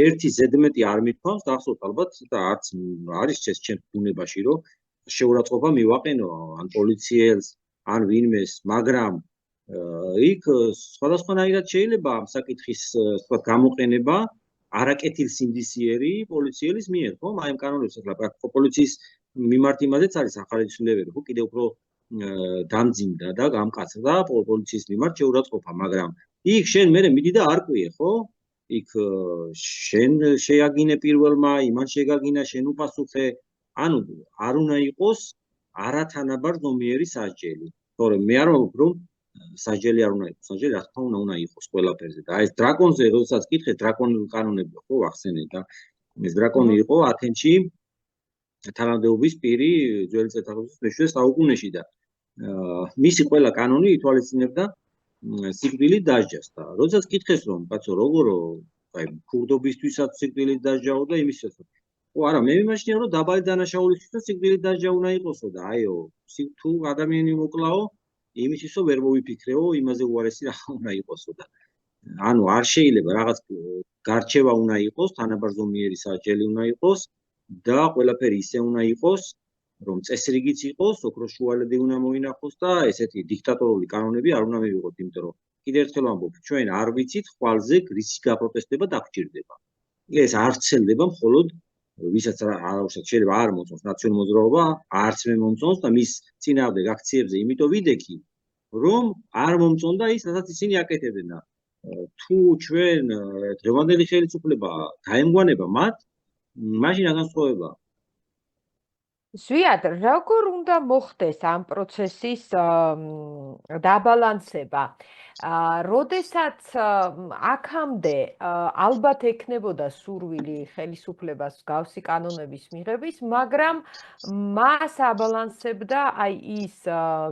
ერთი ზედმეტი არ მithქვამს, გახსოვთ ალბათ და არც არის ჩემს ბუნებაში, რომ შეურაცხყოფა მივაყენო ან პოლიციელს, ან ვინმეს, მაგრამ იქ სხვადასხვანაირად შეიძლება ამ საკითხის სხვა გამოყენება არაკეთილსინდისიერი პოლიციელის მიერ, ხო? აი ამ კანონებს ეხლა პოლიციის მიმართ იმაზეც არის ახალი ცვლილებები, ხო? კიდევ უფრო დამძიმდა და გამკაცდა პოლიციის მიმართ შეურაცხყოფა, მაგრამ იქ შენ მერე მიდი და არ ყვიე, ხო? იქ შენ შეაგინე პირველმა, იმან შეგაგინა, შენ უპასუხე, ანუ არ უნდა იყოს არათანაბარდომიერი სასჯელი. თორემ მე არ ვამბობ რომ სასჯელი არ უნდა იყოს, სასჯელი რა თქმა უნდა იყოს ყველაფერზე და აი ეს დრაკონზე როდესაც კითხეთ, დრაკონული კანონები ხო ახსენეთ და ეს დრაკონი იყო ათენში თანამდებობის პირი ძველი წელთაღრიცხვის მე-7 საუკუნეში და მისი ყველა კანონი ითვალისწინებდა სიკვდილით დასჯას და როდესაც კითხეს რომ კაცო როგორო აი ქურდობისთვისაც სიკვდილით დასჯაო და იმისაც ხო არა მე მიმაჩნია რომ დაბალი დანაშაულისთვის სიკვდილით დასჯა უნდა იყოსო და აიო თუ ადამიანი მოკლაო იმისისო ვერ მოვიფიქრეო იმაზე უარესი რა უნდა იყოსო და ანუ არ შეიძლება რაღაც გარჩევა უნდა იყოს, თანაბარზომიერი სასჯელი უნდა იყოს და ყველაფერი ისე უნდა იყოს, რომ წესრიგიც იყოს, ოქროს შუალედი უნდა მოინახოს და ესეთი დიქტატორული კანონები არ უნდა მივიღოთ, იმიტომ რომ კიდევ ერთხელ ვამბობ, ჩვენ არ ვიცით ხვალზე რისი გაპროტესტება დაგჭირდება. ეს არ ვრცელდება მხოლოდ ვისაც აუცილებლად შეიძლება არ მოწონს ნაციონალური მოძრაობა, არც მე მომწონს და მის წინააღმდეგ აქციებზე იმიტომ ვიდექი, რომ არ მომწონდა ის, რასაც ისინი აკეთებდნენ. თუ ჩვენ დღევანდელი ხელისუფლება დაემგვანება მათ, მაშინ განსხვავება. ზვიად, როგორ უნდა მოხდეს ამ პროცესის დაბალანსება? როდესაც აქამდე ალბათ ექნებოდა სურვილი ხელისუფლებას გავსი კანონების მიღების, მაგრამ მას აბალანსებდა აი ის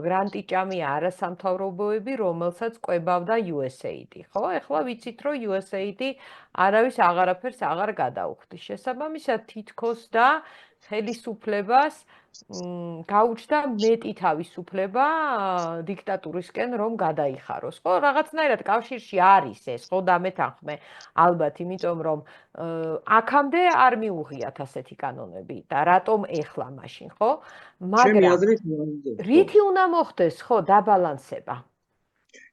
გრანტიჭამი არასამთავრობოები, რომელსაც ყვებავდა USAID, ხო? ეხლა ვიცით, რომ USAID არავის აღარაფერს აღარ გადაუხდის. შესაბამისად, თითქოს და ხელისუფლებას გაუჩნდა მეტი თავისუფლება დიქტატურისკენ რომ გადაიხაროს. ხო, რაღაცნაირად კავშირში არის ეს, ხო, დამეთანხმე ალბათ, იმიტომ რომ აქამდე არ მიუღიათ ასეთი კანონები და რატომ ეხლა მაშინ, ხო? მაგრამ რითი უნდა მოხდეს, ხო, დაბალანსება?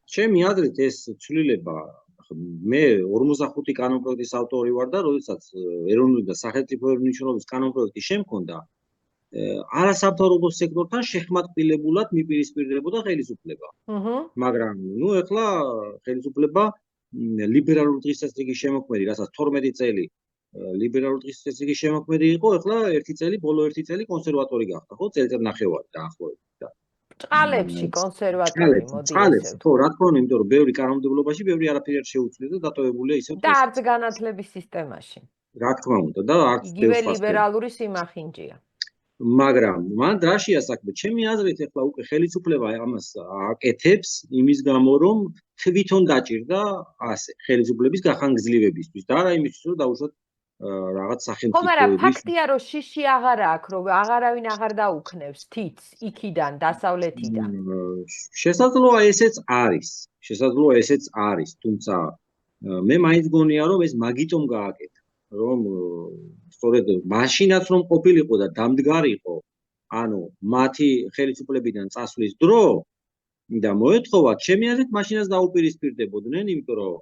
ჩემი აზრით ეს ცვლილება მე 45 კანონპროექტის ავტორი ვარ და როდესაც ეროვნული და სახელმწიფოებრივი მნიშვნელობის კანონპროექტი შემქონდა, არასამთავრობო სექტორთან შეხმატყილებულად მიპირისპირდებოდა ხელისუფლება. მაგრამ ეხლა ხელისუფლება ლიბერალური დღესასწაულის შემოქმედი, რასაც 12 წელი ლიბერალური დღესასწაულის შემოქმედი იყო, ეხლა ბოლო ერთი წელი კონსერვატორი გახდა, ხო, წელიწად ნახევარი დაახლოებით. წყალებში კონსერვატორი მოდი ესე. ხო, რა თქმა უნდა, იმიტომ რომ ბევრი კანონმდებლობაში ბევრი არაფერი არ შეუცვლია და დატოვებულია ისევ და არც განათლების სისტემაში. რა თქმა უნდა, და არც იგივე ლიბერალური სიმახინჯია. მაგრამ მან დრაშია საქმე. ჩემი აზრით ეხლა უკვე ხელისუფლება ამას აკეთებს იმის გამო, რომ თვითონ დაჭირდა ასე ხელისუფლების გახანგრძლივებისთვის და არა იმისთვის, რომ დაუშვათ რაღაც სახელმწიფოების. ხო, მაგრამ ფაქტია, რომ შიში აღარა აქვს, რომ აღარავინ აღარ დაუქნევს თითს იქიდან, დასავლეთიდან. შესაძლოა ესეც არის, თუმცა მე მაინც გონია, რომ ეს მაგიტომ გააკეთა, რომ სწორედ მაშინაც რომ ყოფილიყო და დამდგარიყო, ანუ მათი ხელისუფლებიდან წასვლის დრო და მოეთხოვათ, ჩემი აზრით მაშინაც დაუპირისპირდებოდნენ, იმიტომ რომ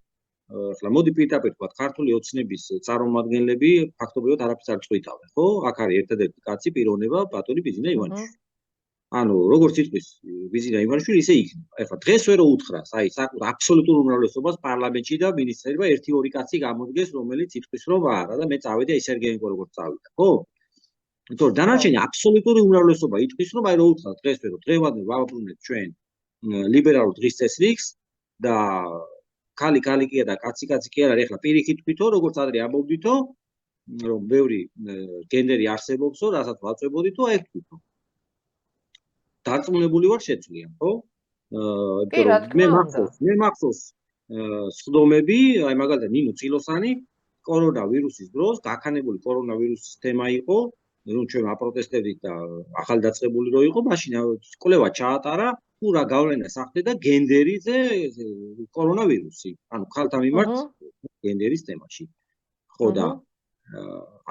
ახლა მოდი პირდაპირ ვთქვათ, ქართული ოცნების წარმომადგენლები ფაქტობრივად არაფერს არ წვითავენ, ხო? აქ არის ერთადერთი კაცი პიროვნება ბატონი ბიზინა ივანიშვილი. ანუ როგორც იტყვის ბიზინა ივანიშვილი, ისე იქნება. ეხლა დღეს ვერ უთხრას, აი საკუთარ აბსოლუტურ უმრავლესობას პარლამენტში და მინისტრებმა 1-2 კაცი გამოდგეს, რომელიც იტყვის რომ არა და მე წავედი აი სერგეენკო როგორც წავიდა, ხო? იმიტომ რომ დანარჩენი აბსოლუტური უმრავლესობა იტყვის რომ აი რო უთხრას დღეს ვერ დღევანდელ ვაბრუნებთ ჩვენ ლიბერალურ დღის წესრიგს და კალი კია და კაცი კი არ არის. ეხლა პირიქით თვითო როგორც ადრე ამბობდითო, რომ ბევრი გენდერი არსებობსო, რასაც ვაწვებოდითო, აი თვითო. დარწმუნებული ვარ შეცვლიან, ხო? მე მახსოვს სხდომები, აი მაგალითად ნინო წილოსანი კორონავირუსის დროს, გაქანებული კორონავირუსის თემა იყო, რომ ჩვენ აპროტესტებდით და ახალდაწყებული რო იყო, მაშინ კვლევა ჩაატარა, თუ რა გავლენა ახდენდა გენდერიზე კორონავირუსი, ანუ ქალთა მიმართ გენდერის თემაში. ხო და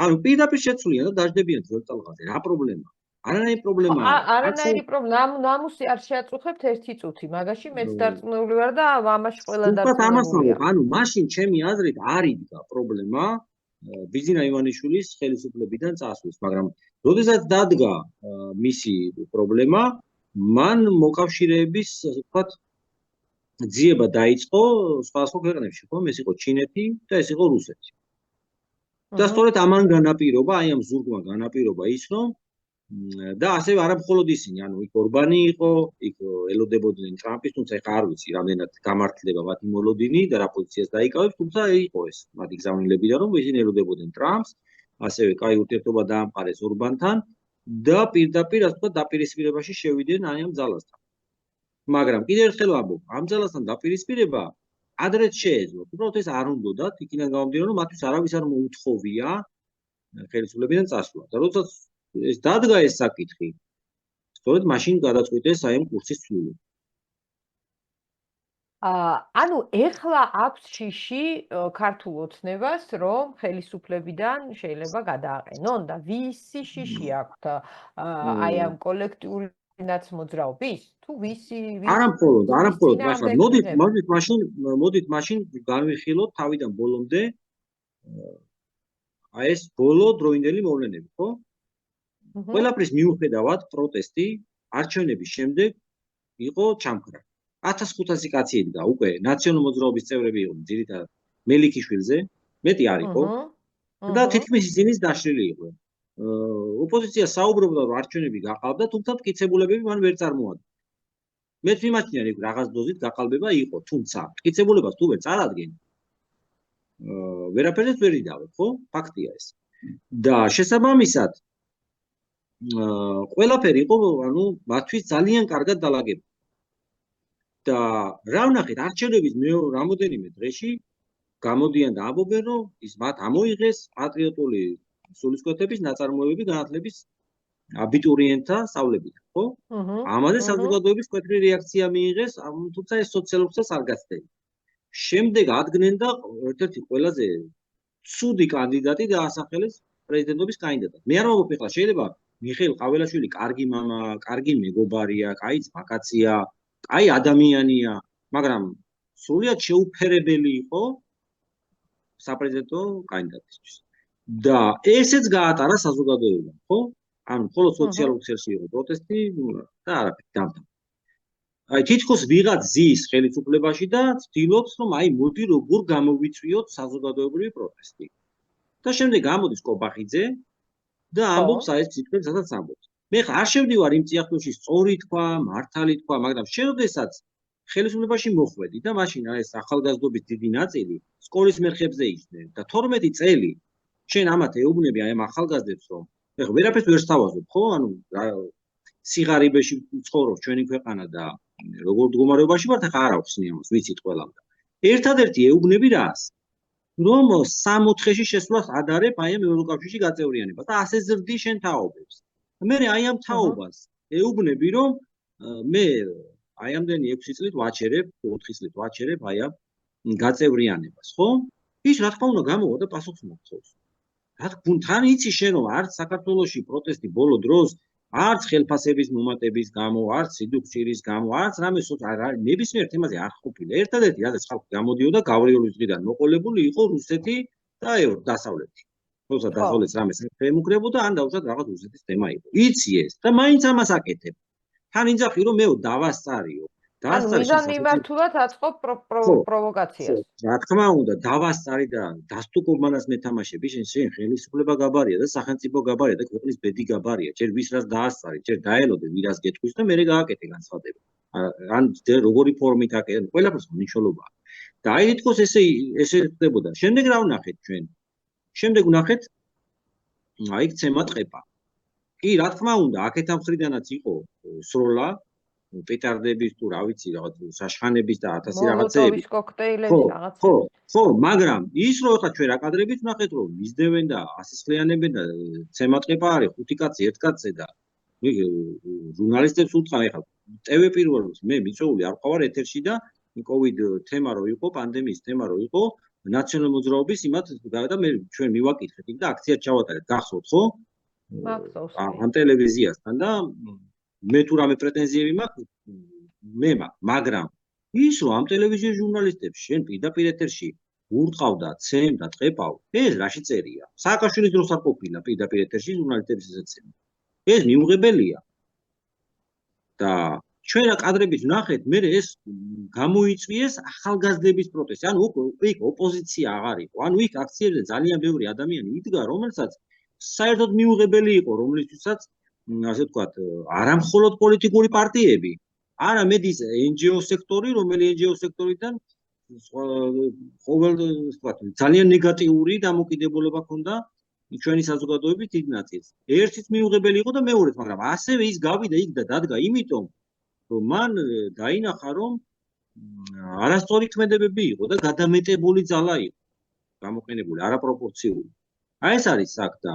ანუ პირდაპირ შეცვლიან და დაждდებიან ძველ წელღაზე. რა პრობლემაა? არანაირი პრობლემა არანაირი პრობლემა. ნამუსი არ შეაწუხებთ 1 წუთი, მაგაში მეც დარწმუნებული ვარ და ამაში ყველა დარწმუნებულია. ანუ მაშინ ჩემი აზრით არ იდგა პრობლემა ბიზინა ივანიშვილის ხელისუფლებიდან წასვლის, მაგრამ როდესაც დადგა მისი პრობლემა, მან მოკავშირეების, ასე ვთქვათ, ძიება დაიწყო სხვა ქვეყნებში, ხო? ეს იყო ჩინეთი და ეს იყო რუსეთი. და სწორედ ამან განაპირობა, აი ამ ზურგმა განაპირობა ის, რომ და ასევე არა მხოლოდ ისინი, ანუ იქ ორბანი იყო, იქ ელოდებოდნენ ტრამპის, თუმცა ეხა არ ვიცი, რამდენად გამართლდება მათი მოლოდინი და რა პოზიციას დაიკავებს, თუმცა იყო ეს მათი გზავნილებიდან, რომ ისინი ელოდებოდნენ ტრამპს, ასევე კაი ურთიერთობა დაამყარეს ორბანთან და პირდაპირ, ასე ვთქვათ, დაპირისპირებაში შევიდნენ აი ამ ძალასთან. მაგრამ კიდევ ერთხელ ვამბობ, ამ ძალასთან დაპირისპირება ადრეც შეეძლოთ. უბრალოდ ეს არ უნდათ, იქიდან გამომდინარე, რომ მათთვის არავის არ მოუთხოვია ხელისუფლებიდან წასვლა. და როდესაც ეს დადგა ეს საკითხი, სწორედ მაშინ გადაწყვიტეს აი ამ კურსის ცვლილება. ანუ ეხლა აქვს შიში ქართულ ოცნებას, რომ ხელისუფლებიდან შეიძლება გადააყენონ და ვისი შიში აქვთ აი ამ კოლექტიური ნაცმოძრაობის? თუ ვისი არამხოლოდ, ახლა წინააღმდეგობა? მოდით მაშინ განვიხილოთ თავიდან ბოლომდე აი ეს ბოლო დროინდელი მოვლენები, ხო? ყველაფრის მიუხედავად პროტესტი არჩევნების შემდეგ იყო ჩამქრა. 1500 კაცი იდგა უკვე ნაციონალური მოძრაობის წევრები იყვნენ ძირითადად მელიქიშვილზე, მეტი არ იყო და თითქმის ისინიც დაშლილი იყვნენ. ოპოზიცია საუბრობდა რომ არჩევნები გაყალბდა, თუმცა მტკიცებულებები მან ვერ წარმოადგა. მეც მიმაჩნია იქ რაღაც დოზით გაყალბება იყო, თუმცა მტკიცებულებას თუ ვერ წარადგენ, ვერაფერს ვერ იდავებ, ხო? ფაქტია ეს. და შესაბამისად ყველაფერი იყო, ანუ მათთვის ძალიან კარგად დალაგებული. და რა ვნახეთ, არჩევნების რამოდენიმე დღეში გამოდიან და ამბობენ, რომ ის მათ ამოიღეს პატრიოტული სულისკვეთების ნაწარმოებები განათლების აბიტურიენტთა სწავლებიდან, ხო? ამაზე საზოგადოების მკვეთრი რეაქცია მიიღეს, თუმცა ეს სოციალურსაც არ გაცდენია. შემდეგ ადგენენ და ერთ-ერთი ყველაზე ცუდი კანდიდატი დაასახელეს პრეზიდენტობის კანდიდატად. მე არ ვამბობ ეხლა, შეიძლება მიხეილ ყაველაშვილი კარგი მამა, კარგი მეგობარია, კაი ძმაკაცია, კაი ადამიანია, მაგრამ სრულიად შეუფერებელი იყო საპრეზიდენტო კანდიდატისთვის. და ესეც გაატარა საზოგადოებამ, ხო? ანუ მხოლოდ სოციალურ ქსელში იყო პროტესტი და არაფერი დამთავრდა. აი თითქოს ვიღაც ზის ხელისუფლებაში და ცდილობს რომ აი მოდი როგორ გამოვიწვიოთ საზოგადოებრივი პროტესტი. და შემდეგ გამოდის კობახიძე და ამბობს აი ეს ციფრებს, სადაც ამბობს. მე ხარ არ შევდივარ იმ წიაღში სწორი თქვა, მართალი თქვა, მაგრამ შენოდესაც ხელისუფლებაში მოხვედი და მაშინ აი ეს ახალგაზრდობის დიდი ნაწილი სკოლის მერხებზე იჯდნენ და 12 წელი შენ ამათ ეუბნები აი ამ ახალგაზრდებს რომ ეხლა ვერაფერს ვერ სთავაზობ, ხო? ანუ სიღარიბეში ცხოვრობს ჩვენი ქვეყანა და როგორ მდგომარეობაში ვართ, ახლა არ აქვს ნიამოს, ვიცით ყველამ და ერთადერთი ეუბნები რას? რომ 3-4-ში შესვლას ადარებ აი ამ ევროკავშირში გაწევრიანებას და ასე ზრდი შენ თაობებს. მე აი ამ თაობას ეუბნები რომ მე აი ამდენი 6 წლით ვაჩერებ, 4 წლით ვაჩერებ აი ამ გაწევრიანებას, ხო? ის რა თქმა უნდა გამოვა და პასუხს მოხსოვს. რა თქმა უნდა, თან იცი შენ რომ არც საქართველოში პროტესტი ბოლო დროს არც ხელფასების მომატების გამო, არც სიდუქცირის გამო, არც რამე ნებისმიერ თემაზე არ ყოფილა. ერთადერთი რაზეც ხალხი გამოდიოდა გავრიელის დღიდან მოყოლებული იყო რუსეთი და დასავლეთი. როცა დასავლეთს რამე შეემუქრებოდა, ან დაუშვათ რაღაც რუსეთის თემა იყო. იცი ეს და მაინც ამას აკეთებ. თან იძახი რომ მეო დავასწარიო. ანუ მიზან მიმართულად აწყობ პროვოკაციას. რა თქმა უნდა, დავასწარი და დასტუკობანას მეთამაშები, შენ ხელისუფლება გაბარია და სახელმწიფო გაბარია და ქვეყნის ბედი გაბარია. ჯერ ვის რას დაასწარი, ჯერ დაელოდე ვირას გეტყვის და მერე გააკეთე განცხადება. ან როგორი ფორმით აკეთე, ყველაფერს მნიშვნელობაა. და აი თითქოს ესე ხდებოდა. შემდეგ რა ვნახეთ ჩვენ? შემდეგ ვნახეთ აი ცემა ტყეპა. კი, რა თქმა უნდა, აქეთ ამ მხრიდანაც იყო სროლა პეტარდების თუ რა ვიცი რაღაც საშხანების და 1000 რაღაცეები. მოლოტოვის კოქტეილები რაღაცა. ხო, მაგრამ ის რო ხა ჩვენ რა კადრებით ვნახეთ რომ მისდევენ და ასისხლიანებენ და ცემატყეპა არის 5 კაცი, 1 კაცზე და ჟურნალისტებს უთხრა ეხლა TV პირველს მე მიწვეული არ ვყავარ ეთერში და COVID თემა რო იყო, პანდემიის თემა რო იყო, ნაციონალური მოძრაობის იმათ და მე ჩვენ მივაკითხეთ იქ და აქციაც ჩავატარეთ, გახსოვთ ხო? მახსოვს. ამ ტელევიზიასთან და მე თუ რამე პრეტენზიები მაქვს, მაგრამ ის რომ ამ ტელევიზიის ჟურნალისტებს შენ პირდაპირ ეთერში ურტყავდა, ცემდა, ტყეპავ, ეს რაში წერია? სააკაშვილის დროს არ ყოფილა პირდაპირ ეთერში ჟურნალისტებს ესეცემა. ეს მიუღებელია. და ჩვენ რა კადრებით ვნახეთ, მე ეს გამოიწვიეს ახალგაზრდების პროტესტი. ანუ იქ ოპოზიცია აღარ იყო. ანუ იქ აქციებზე ძალიან ბევრი ადამიანი იდგა, რომელსაც საერთოდ მიუღებელი იყო, რომლისთვისაც ასე ვთქვათ, არა მხოლოდ პოლიტიკური პარტიები, არამედ ის NGO სექტორი, რომელი NGO სექტორიდან ყოველ ვთქვათ, ძალიან ნეგატიური დამოკიდებულება ჰქონდა ჩვენი საზოგადოების დიდ ნაწილს. ერთიც მიუღებელი იყო და მეორეც, მაგრამ ასევე ის გავიდა იქ და დადგა იმიტომ, რომ მან დაინახა, რომ არასწორი ქმედებები იყო და გადამეტებული ძალა იყო გამოყენებული, არაპროპორციული. აი ეს არის აქ და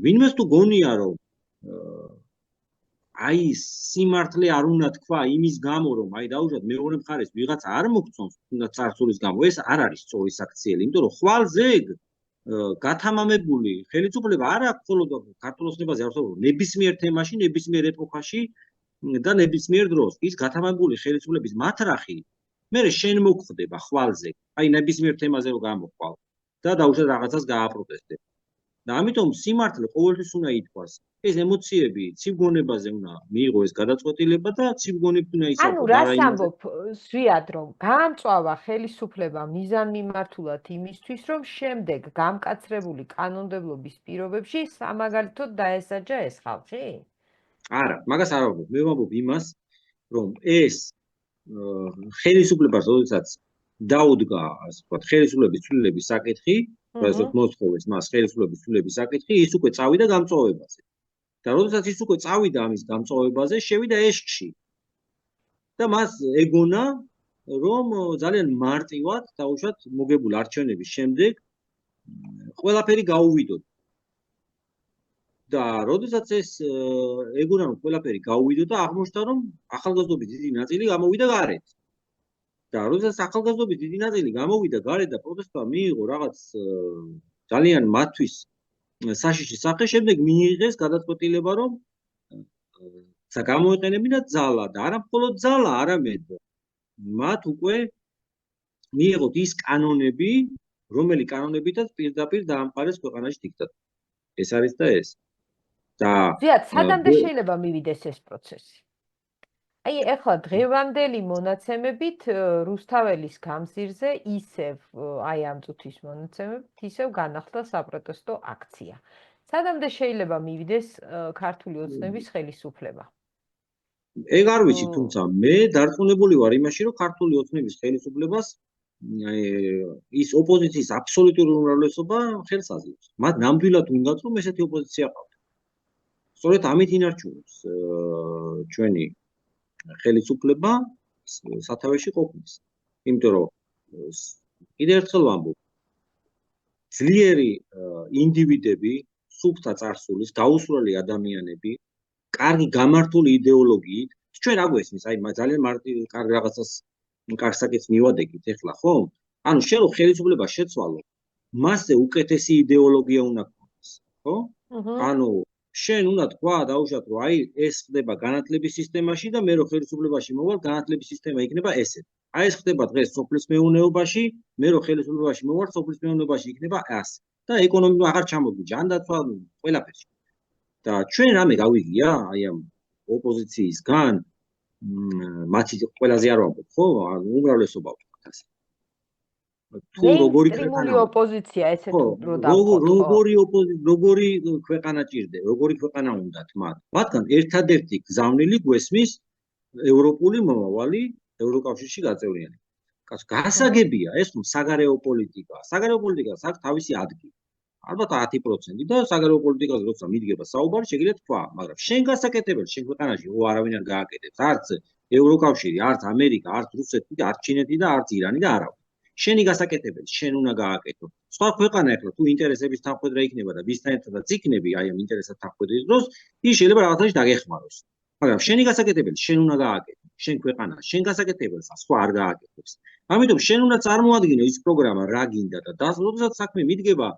ვინმეს თუ გონია, რომ აი სიმართლე არ უნდა თქვა იმის გამო, რომ აი დაუშვათ მეორე მხარეს ვიღაცა არ მოგწონს, თუნდაც წარსულის გამო, ეს არ არის სწორი საქციელი, იმიტომ რომ ხვალზე გათამამებული ხელისუფლება არ აქვს მხოლოდ ქართულ ოცნებაზე, არამედ ნებისმიერ თემაში, ნებისმიერ ეპოქაში და ნებისმიერ დროს. ის გათამამებული ხელისუფლების მათრახი მე შენ მოგხვდება ხვალზე, აი ნებისმიერ თემაზე რომ გამოხვალ და დაუშვათ რაღაცას გააპროტესტებ. და ამიტომ სიმართლე ყოველთვის უნდა ითქვას. ეს ემოციები ცივგონებაზე უნდა მიიღო ეს გადაწყვეტილება და ცივგონებით უნდა ანუ ისახოს. რას ამბობ ზვიად, რომ გაამწვავა ხელისუფლება მიზანმიმართულად იმისთვის, რომ შემდეგ გამკაცრებული კანონმდებლობის პირობებში სამაგალითოდ დაესაჯა ეს ხალხი? არა, მაგას არ ვამბობ. მე ვამბობ იმას, რომ ეს ხელისუფლებას როდესაც დაუდგა, ასე ვთქვათ, ხელისუფლების ცვლილების საკითხი, როდესაც მოსთხოვეს მას ხელისუფლების ცვლილების საკითხი, ის უკვე წავიდა გამწვავებაზე. და როდესაც ის უკვე წავიდა ამის გამწვავებაზე, შევიდა ეშკში. და მას ეგონა, რომ ძალიან მარტივად დაუშვათ მოგებული არჩევნების შემდეგ ყველაფერი გაუვიდოთ. და როდესაც ეს ეგონა რომ ყველაფერი გაუვიდო და აღმოჩნდა რომ ახალგაზრდობის დიდი ნაწილი გამოვიდა გარეთ. და როდესაც ახალგაზრდობის დიდი ნაწილი გამოვიდა გარეთ და პროტესტმა მიიღო რაღაც ძალიან მათთვის საშიში სახე, შემდეგ მიიღეს გადაწყვეტილება რომ გამოეყენებინათ ძალა და არა მხოლოდ ძალა, არამედ მათ უკვე მიიღოთ ის კანონები, რომელი კანონებითაც პირდაპირ დაამყარეს ქვეყანაში დიქტატურა. ეს არის და ეს. ზიად, სადამდე შეიძლება მივიდეს ეს პროცესი? აი, ეხლა დღევანდელი მონაცემებით რუსთაველის გამზირზე ისევ აი ამ წუთის მონაცემებით ისევ განახლდა საპროტესტო აქცია. სადამდე შეიძლება მივიდეს ქართული ოცნების ხელისუფლება? ეგ არ ვიცი, თუმცა მე დარწმუნებული ვარ იმაში, რომ ქართული ოცნების ხელისუფლებას ის ოპოზიციის აბსოლუტური უმრავლესობა ხელს აძლევს. მათ ნამდვილად უნდათ, რომ ესეთი ოპოზიცია ყავთ. სწორედ ამით ინარჩუნებს ჩვენი ხელისუფლება სათავეში ყოფნის. იმიტომ რომ კიდევ ერთხელ ვამბობ, ძლიერი ინდივიდები, სუფთა წარსულის, გაუსვლელი ადამიანები, კარგი გამართული იდეოლოგიით, ჩვენ რა გვესმის, აი ძალიან მარტივი კარგი რაღაცას კარგ საკითხს მივადეკით ეხლა, ხო? ანუ შენ რო ხელისუფლება შეცვალო, მასზე უკეთესი იდეოლოგია უნდა გქონდეს, ხო? ანუ შენ უნდა თქვა დაუშვათ, რომ აი ეს ხდება განათლების სისტემაში და მე რო ხელისუფლებაში მოვალ, განათლების სისტემა იქნება ესე. აი ეს ხდება დღეს სოფლის მეურნეობაში, მე რო ხელისუფლებაში მოვალ, სოფლის მეურნეობაში იქნება ასე. და ეკონომიკა აღარ ჩამოგვი, ჯანდაცვა ყველაფერში. და ჩვენ რამე გავიგია, აი ამ ოპოზიციისგან, მათი ყველაზე არ ვამბობ, ხო? უმრავლესობა ვთქვათ ასე. თუ როგორი ტრიმული ოპოზიცია ესე თუ როგორი ქვეყანა ჭირდება, როგორი ქვეყანა უნდათ მათ. მათგან ერთადერთი გზავნილი გვესმის ევროპული მომავალი ევროკავშირში გაწევრიანება. გასაგებია ეს რომ საგარეო პოლიტიკა. საგარეო პოლიტიკას აქვს თავისი ადგილი. ალბათ 10% და საგარეო პოლიტიკაზე როცა მიდგება საუბარი, შეგიძლია თქვა, მაგრამ შენ გასაკეთებელი შენ ქვეყანაში აღარ არ გააკეთებს. არც ევროკავშირი, არც ამერიკა, არც რუსეთი, არც ჩინეთი და არც ირანი და არავინ. შენი გასაკეთებელი შენ უნდა გააკეთო. სხვა ქვეყანა ახლა თუ ინტერესების თანხმედრა იქნება და ვისთან ერთადაც იქნები, აი ამ ინტერესთა თანხმედრის დროს, ის შეიძლება რაღაცაში დაგეხმაროს. მაგრამ შენი გასაკეთებელი შენ უნდა გააკეთო. შენ ქვეყანა, შენ გასაკეთებელს სხვა არ გააკეთებს. ამიტომ შენ უნდა წარმოადგინო ის პროგრამა რა გინდა და როდესაც საქმე მიდგება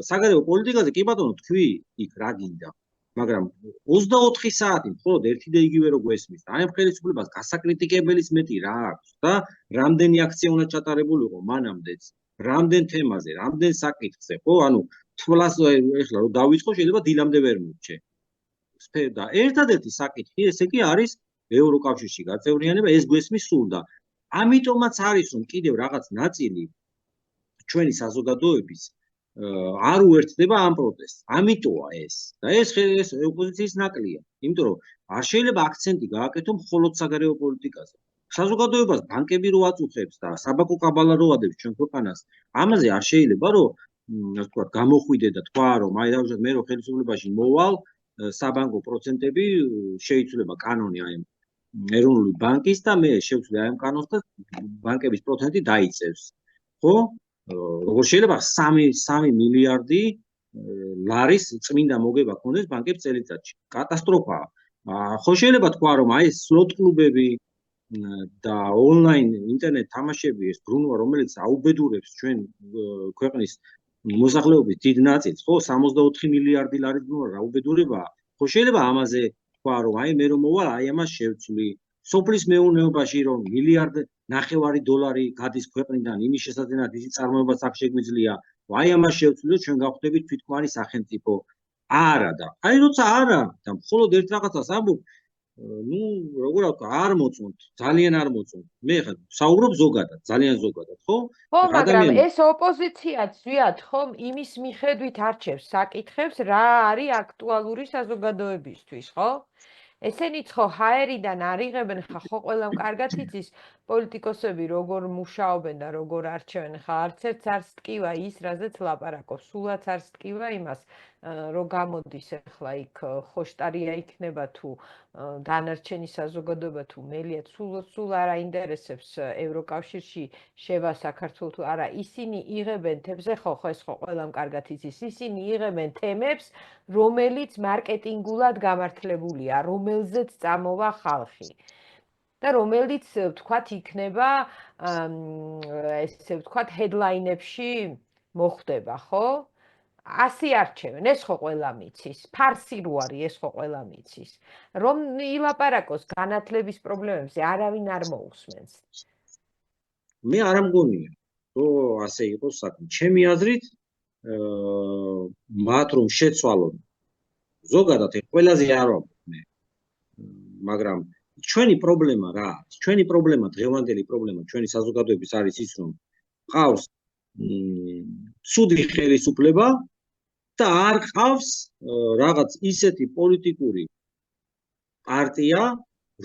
საგარეო პოლიტიკაზე, კი ბატონო, თქვი იქ რა გინდა. მაგრამ 24 საათი მხოლოდ ერთი და იგივე რო გვესმის და აი ამ ხელისუფლებას გასაკრიტიკებელის მეტი რა აქვს და რამდენი აქცია უნდა ჩატარებულიყო მანამდეც, რამდენ თემაზე, რამდენ საკითხზე, ხო? ანუ თვლას ეხლა რომ დავიწყო, შეიძლება დილამდე ვერ მივჩე. და ერთადერთი საკითხი ესე კი არის ევროკავშირში გაწევრიანება, ეს გვესმის სულ და ამიტომაც არის რომ კიდევ რაღაც ნაწილი ჩვენი საზოგადოების არ უერთდება ამ პროტესტს. ამიტოა ეს. და ეს ოპოზიციის ნაკლია. იმიტომ რომ არ შეიძლება აქცენტი გააკეთო მხოლოდ საგარეო პოლიტიკაზე. საზოგადოებას ბანკები რო აწუხებს და საბაკო კაბალა რო ადებს ჩვენ ქვეყანას, ამაზე არ შეიძლება რომ ასე ვთქვათ, გამოხვიდე და თქვა რომ აი დავუშვათ მე რო ხელისუფლებაში მოვალ, საბანკო პროცენტები შეიცვლება კანონი აი ეროვნული ბანკის და მე შევცვლი აი ამ კანონს და ბანკების პროცენტი დაიწევს. ხო? როგორ შეიძლება 3 მილიარდი ლარის წმინდა მოგება ქონდეს ბანკებს წელიწადში. კატასტროფაა. ხო შეიძლება თქვა რომ აი ეს სლოტ კლუბები და ონლაინ ინტერნეტ თამაშები ეს ბრუნვა რომელიც აუბედურებს ჩვენ ქვეყნის მოსახლეობის დიდ ნაწილს ხო 64 მილიარდი ლარის ბრუნვა აუბედურება ხო შეიძლება ამაზე თქვა რომ აი მე რომ მოვალ აი ამას შევცვლი სოფლის მეურნეობაში რომ მილიარდ ნახევარი დოლარი გადის ქვეყნიდან იმის შესაძლებლად ისი წარმოებაც აქ შეგვიძლია აი ამას შევცვლი ჩვენ გავხდებით თვითმფრინავის სახელმწიფო არა და აი როცა არა და მხოლოდ ერთ რაღაცას ამბობ ну როგორ ვთქვა არ მოწონთ ძალიან არ მოწონთ მე ხა საუბრობ ზოგადად ძალიან ზოგადად ხო ხო მაგრამ ეს ოპოზიციაც ზვიად ხომ იმის მიხედვით არჩევს საკითხებს რა არის აქტუალური საზოგადოებისთვის ხო ესენიც ხო ჰაერიდან არიღებენ ხა ხო ყველამ კარგად იცის პოლიტიკოსები როგორ მუშაობენ და როგორ არჩევენ ხა არც ერთს არც ტკივა ის რაზეც ლაპარაკობს სულაც არც ტკივა იმას რომ გამოდის ახლა იქ ხოშტარია იქნება თუ დანარჩენი საზოგადოება თუ მელია სულ არ აინტერესებს ევროკავშირში შევა საქართველოს თუ არა ისინი იღებენ თემზე ხო ეს ხო ყველამ კარგად იცის ისინი იღებენ თემებს რომელიც მარკეტინგულად გამართლებულია რომელზეც წამოვა ხალხი და რომელიც ვთქვათ იქნება ესე ვთქვათ ჰედლაინებში მოხდება ხო ასე არჩევენ ეს ხო ყველამ იცის ფარსი რო არის ეს ხო ყველამ იცის რომ ილაპარაკოს განათლების პრობლემებზე არავინ არ მოусმენს მე არ მგონია რომ ასე იყოს საქმე ჩემი აზრით მათ რომ შეცვალონ ზოგადად ყველაზე არ ვამბობ მაგრამ ჩვენი პრობლემა რა არის ჩვენი პრობლემა დღევანდელი პრობლემა ჩვენი საზოგადოების არის ის რომ ყავს ცუდი ხელისუფლება და არ ყავს რაღაც ისეთი პოლიტიკური პარტია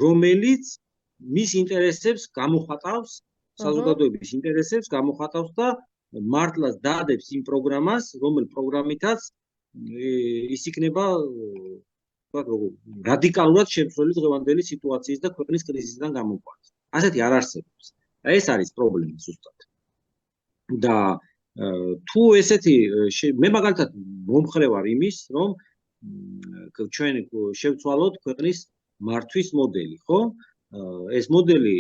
რომელიც მის ინტერესებს გამოხატავს საზოგადოების ინტერესებს გამოხატავს და მართლაც დაადებს იმ პროგრამას რომელ პროგრამითაც ის იქნება რადიკალურად შემცვლელი დღევანდელი სიტუაციის და ქვეყნის კრიზისიდან გამოყვანას. ასეთი არ არსებობს. ეს არის პრობლემა ზუსტად. და თუ ესეთი მე მაგალითად მომხრე ვარ იმის, რომ ჩვენ შევცვალოთ ქვეყნის მართვის მოდელი, ხო? ეს მოდელი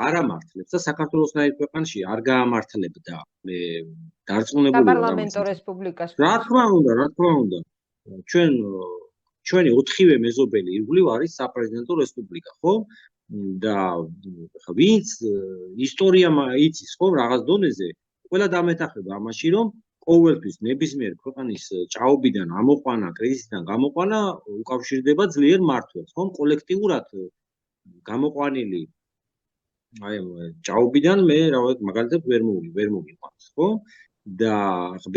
არ ამართლებს და საქართველოსნაირ ქვეყანაში არ გაამართლებდა. მე დარწმუნებული ვარ. საპარლამენტო რესპუბლიკას. რა თქმა უნდა. ჩვენი 4-ვე მეზობელი ირგვლივ არის საპრეზიდენტო რესპუბლიკა, ხო? და ვინც ისტორია იცის, ხო, რაღაც დონეზე, ყველა დამეთახება ამაში, რომ ყოველთვის ნებისმიერ ქვეყნის ჭაობიდან ამოყვანა, კრიზისიდან გამოყვანა უკავშირდება ძლიერ მმართველს, ხო? კოლექტიურად გამოყვანილი აი ჭაობიდან მე რაღაც მაგალითად ვერ მოვიყვანს, ხო? და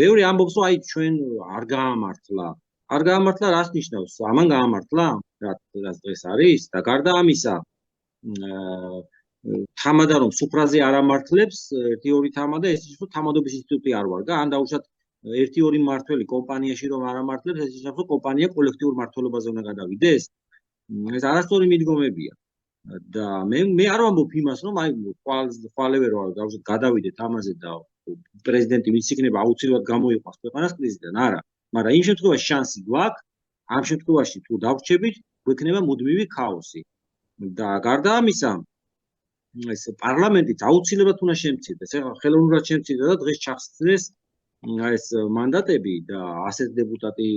ბევრი ამბობს, რომ აი ჩვენ არ გაამართლა, რას ნიშნავს? ამან გაამართლა, რაც დღეს არის და გარდა ამისა, თამადა რომ სუფრაზე არ ამართლებს, 1-2 თამადა ეს ის რომ თამადობის ინსტიტუტი არ ვარ და ან დაუშვათ 1-2 მმართველი კომპანიაში რომ არ ამართლებს, ეს ისე რომ კომპანია კოლექტიურ მმართველობაზე უნდა გადავიდეს. ეს არასწორი მიდგომებია. და მე არ ვამბობ იმას, რომ აი ხვალევე რომ დაუშვათ გადავიდეთ ამაზე და პრეზიდენტი ვინც იქნება აუცილებლად გამოიყვანს ქვეყანას კრიზისიდან, არა. მაგრამ იმ შემთხვევაში შანსი გვაქვს, ამ შემთხვევაში თუ დავრჩებით, გვექნება მუდმივი ქაოსი. და გარდა ამისა, ეს პარლამენტიც აუცილებლად უნდა შემცირდეს. ეხლა ხელოვნურად შემცირდა და დღეს ჩახსნეს ეს მანდატები და 100 დეპუტატი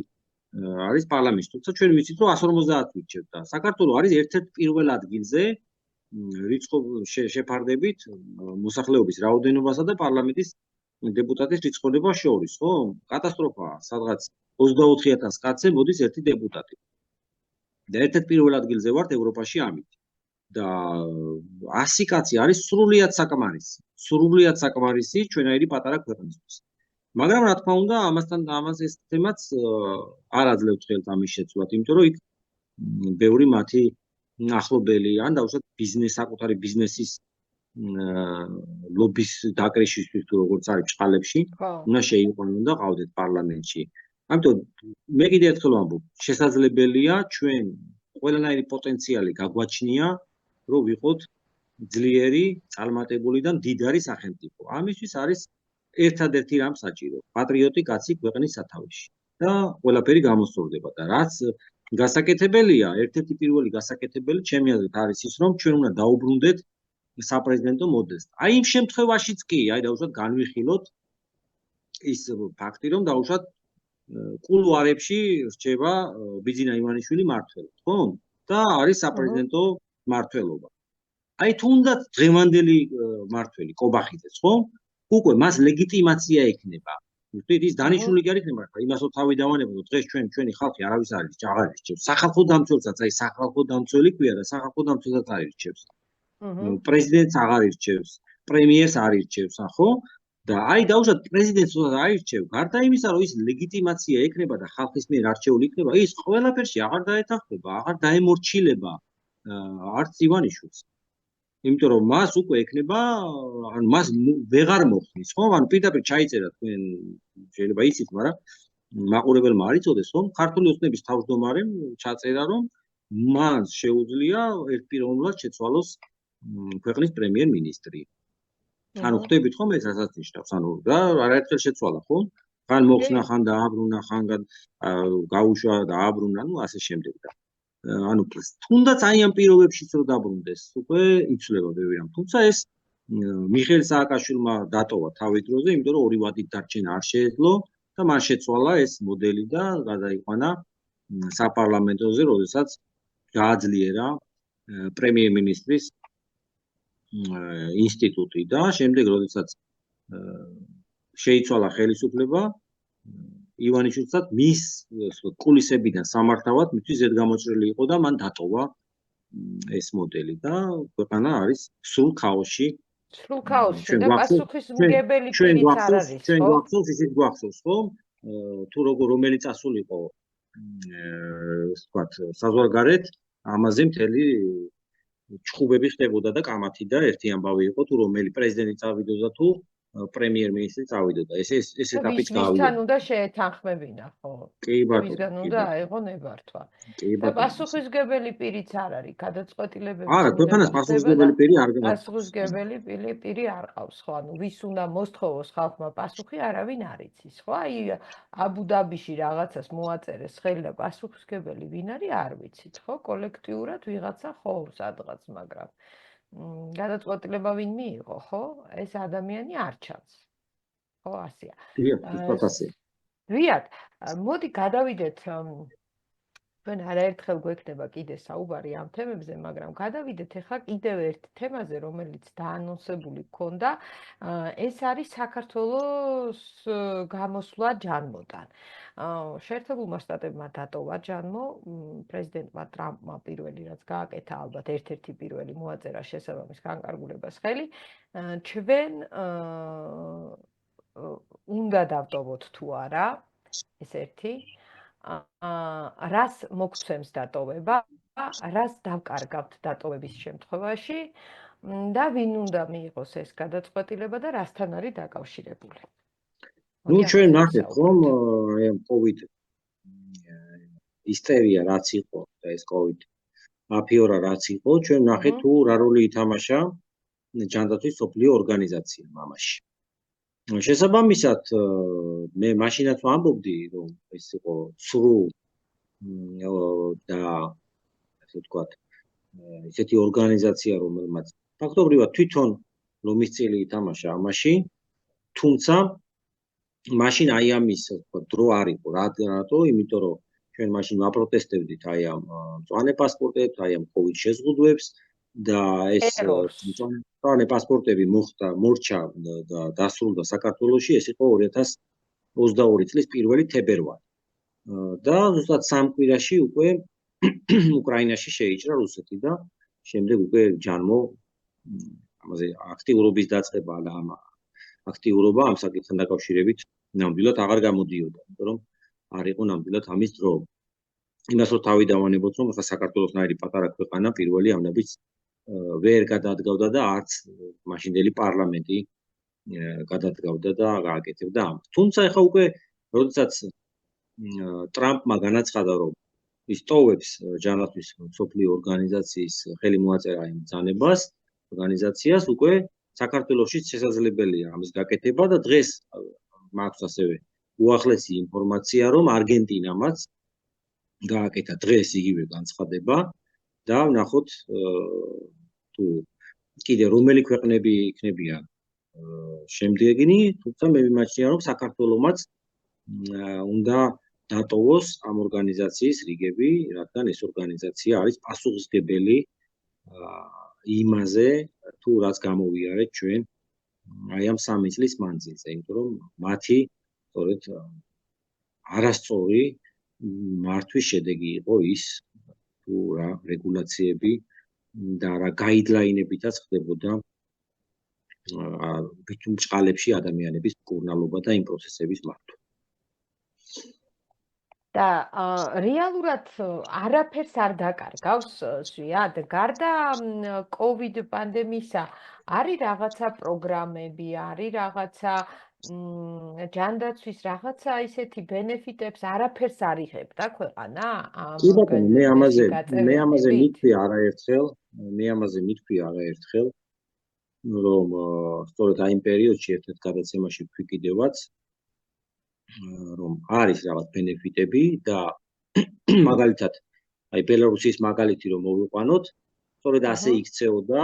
არის პარლამენტში. თუმცა ჩვენ ვიცით, რომ 150 ვირჩევთ და საქართველოს არის ერთ-ერთ პირველ ადგილზე რიცხო შეფარდებით მოსახლეობის რაოდენობასა და პარლამენტის დეპუტატის რიცხოვნებას შორის, ხო? კატასტროფაა, სადღაც 24,000 კაცზე მოდის ერთი დეპუტატი. და ერთ-ერთ პირველ ადგილზე ვართ ევროპაში ამით. და 100 კაცი არის სრულიად საკმარისი ჩვენაირი პატარა ქვეყნისთვის. მაგრამ რა თქმა უნდა, ამას ეს თემაც არ აძლევთ ხელთ ამის შეცვლად, იმიტომ რომ იქ ბევრი მათი ახლობელი ან დაუშვათ საკუთარი ბიზნესის ლობის დაკრეშისთვის თუ როგორც არის ჭყალებში, უნდა შეიყვანონ და ყავდეთ პარლამენტში. ამიტომ მე კიდევ ერთხელ ვამბობ, შესაძლებელია ჩვენ ყველანაირი პოტენციალი გაგვაჩნია, რომ ვიყოთ ძლიერი, წარმატებული და მდიდარი სახელმწიფო. ამისთვის არის ერთადერთი რამ საჭირო, პატრიოტი კაცი ქვეყნის სათავეში და ყველაფერი გამოსწორდება და რაც გასაკეთებელია, ერთ-ერთი პირველი გასაკეთებელი ჩემი აზრით არის ის, რომ ჩვენ უნდა დაუბრუნდეთ საპრეზიდენტო მოდელს. აი იმ შემთხვევაშიც კი, აი დაუშვათ განვიხილოთ ის ფაქტი, რომ დაუშვათ კულუარებში რჩება ბიძინა ივანიშვილი მმართველად, ხო? და არის საპრეზიდენტო მმართველობა. აი თუნდაც დღევანდელი მმართველი კობახიძეც, ხო? უკვე მას ლეგიტიმაცია ექნება. ვთქვით, ის დანიშნული კი არ იქნება, ხა იმასო თავი დავანებო, რომ დღეს ჩვენი ხალხი არავის არ ირჩევს. სახალხო დამცველსაც, აი სახალხო დამცველი ქვია და სახალხო დამცველსაც არ ირჩევს. პრეზიდენტს აღარ ირჩევს, პრემიერს არ ირჩევს, ხო? და აი დაუშვათ პრეზიდენტს როცა აირჩევ, გარდა იმისა, რომ ის ლეგიტიმაცია ექნება და ხალხის მიერ არჩეული იქნება, ის ყველაფერში აღარ დაეთანხმება, აღარ დაემორჩილება არც ივანიშვილს. იმიტომ რომ მას უკვე ექნება, ანუ მას ვეღარ მოხდის, ხო? ანუ პირდაპირ ჩაიწერა თქვენ შეიძლება იცით, მაგრამ მაყურებელმა არ იცოდეს, რომ ქართული ოცნების თავმჯდომარემ ჩაწერა, რომ მას შეუძლია ერთპიროვნულად შეცვალოს ქვეყნის პრემიერ-მინისტრი. ანუ ხვდებით ხომ ეს რასაც ნიშნავს, ანუ და არაერთხელ შეცვალა, ხო? ხან მოხსნა, ხან დააბრუნა, ხან გაუშვა, დააბრუნა, ну ასე შემდეგ და ანუ თუნდაც აი ამ პირობებშიც რო დაბრუნდეს, უკვე იცვლება ბევრი რამ. თუმცა ეს მიხეილ სააკაშვილმა დატოვა თავის დროზე, იმიტომ რომ ორი ვადით დარჩენა არ შეეძლო და მან შეცვალა ეს მოდელი და გადაიყვანა საპარლამენტოზე, როდესაც გააძლიერა პრემიერ-მინისტრის ინსტიტუტი და შემდეგ როდესაც შეიცვალა ხელისუფლება ივანიშვილსაც მის კულისებიდან სამართავად მისთვის ზედგამოჭრილი იყო და მან დატოვა ეს მოდელი და ქვეყანა არის სრულ ქაოსში. სრულ ქაოსში და პასუხისმგებელი პირიც არ არის, ხო? ჩვენ გვახსოვს ისიც გვახსოვს, ხო? თუ რომელიც ასულიყო ვთქვათ საზღვარგარეთ, ამაზე მთელი ჩხუბები ხდებოდა და კამათი და ერთი ამბავი იყო თუ რომელი პრეზიდენტი წავიდოდა თუ პრემიერ-მინისტრი წავიდოდა. ეს ეტაპიც გავიდა. ვისთან უნდა შეეთანხმებინა, ხო? კი ბატონო. ვისგან უნდა აიღო ნებართვა. და პასუხისმგებელი პირიც არ არის, გადაწყვეტილებები. არა, ქვეყანას პასუხისმგებელი პირი არ გყავს. პასუხისმგებელი პირი არ ყავს, ხო? ანუ ვის უნდა მოსთხოვოს ხალხმა პასუხი, არავინ არ იცის, ხო? აი აბუ-დაბიში რაღაცას მოაწერეს ხელი და პასუხისმგებელი ვინ არის, არ ვიცით, ხო? კოლექტიურად ვიღაცა ხო სადღაც, მაგრამ გადაწყვეტილება ვინ მიიღო, ხო? ეს ადამიანი არ ჩანს. ხო, ასეა. დიახ, მოდი გადავიდეთ ჩვენ არაერთხელ გვექნება კიდე საუბარი ამ თემებზე, მაგრამ გადავიდეთ ახლა კიდევ ერთ თემაზე, რომელიც დაანონსებული გქონდა. ეს არის საქართველოს გამოსვლა ჯანმოდან. შეერთებულმა შტატებმა დატოვა ჯანმო, პრეზიდენტმა ტრამპმა პირველი რაც გააკეთა, ალბათ ერთ-ერთი პირველი მოაწერა შესაბამის განკარგულებას ხელი. ჩვენ უნდა დავტოვოთ თუ არა, ეს ერთი. რას მოგცემს დატოვება, რას დავკარგავთ დატოვების შემთხვევაში და ვინ უნდა მიიღოს ეს გადაწყვეტილება და რასთან არის დაკავშირებული. ნუ ჩვენ ნახეთ რომ ამ COVID ისტერია რაც იყო და ეს COVID აფიორა რაც იყო, ჩვენ ნახეთ თუ რა როლი ითამაშა ჯანდაცვის სოფლიო ორგანიზაციამ ამაში. შესაბამისად მე მაშინაც ვამბობდი რომ ეს იყო სრულ და ასე ვთქვათ ესეთი ორგანიზაცია რომელმაც ფაქტობრივად თვითონ ლომის წილი ითამაშა ამაში, თუმცა მაშინ აი ამის დრო არ იყო, რატო? იმიტომ რომ ჩვენ მაშინ ვაპროტესტებდით აი ამ მწვანე პასპორტებს, აი ამ COVID შეზღუდვებს და ეს მწვანე პასპორტები მორჩა და დასრულდა საქართველოში, ეს იყო 2022 წლის 1 თებერვალი. და ზუსტად 3 კვირაში უკვე უკრაინაში შეიჭრა რუსეთი და შემდეგ უკვე ჯანმო ამაზე აქტიურობის დაწყება და ამ აქტიურობა ამ საკითხთან დაკავშირებით ნამდვილად აღარ გამოდიოდა, იმიტომ რომ არ იყო ნამდვილად ამის დრო. იმას რომ თავი დავანებოთ, რომ ახლა საქართველოსნაირი პატარა ქვეყანა პირველი ამბებს ვერ გადადგავდა და არც მაშინდელი პარლამენტი გადადგავდა და გააკეთებდა ამას. თუმცა ახლა უკვე როდესაც ტრამპმა განაცხადა, რომ ის ტოვებს ჯანდაცვის სოფლიო ორგანიზაციის ხელი მოაწერა იმ ბრძანებას, ორგანიზაციას უკვე საქართველოშიც შესაძლებელია ამის გაკეთება და დღეს მაქვს ასევე უახლესი ინფორმაცია, რომ არგენტინამაც გააკეთა დღეს იგივე განცხადება და ვნახოთ თუ კიდე რომელი ქვეყნები იქნებიან შემდეგნი, თუმცა მე მიმაჩნია რომ საქართველოსაც უნდა დატოვოს ამ ორგანიზაციის რიგები, რადგან ეს ორგანიზაცია არის პასუხისმგებელი იმაზე, თუ რაც გამოვიარეთ ჩვენ აი ამ 3 წლის მანძილზე, იმიტომ რომ მათი სწორედ არასწორი მართვის შედეგი იყო ის, თუ რა რეგულაციები და რა გაიდლაინებითაც ხდებოდა ბიჭუნჭყალებში ადამიანების მკურნალობა და იმ პროცესების მართვა. და რეალურად არაფერს არ დაკარგავს ზვიად, გარდა COVID პანდემიისა, არის რაღაცა პროგრამები, არის რაღაცა ჯანდაცვის რაღაცა ისეთი ბენეფიტებს არაფერს არ იღებ და ქვეყანა ამ ორგანიზაციაში მე ამაზე მითქვი არაერთხელ, რომ სწორედ აი იმ პერიოდში ერთ-ერთ გადაცემაში ვთქვი კიდევაც, რომ არის რაღაც ბენეფიტები და მაგალითად აი ბელარუსის მაგალითი რომ მოვიყვანოთ, სწორედ ასე იქცეოდა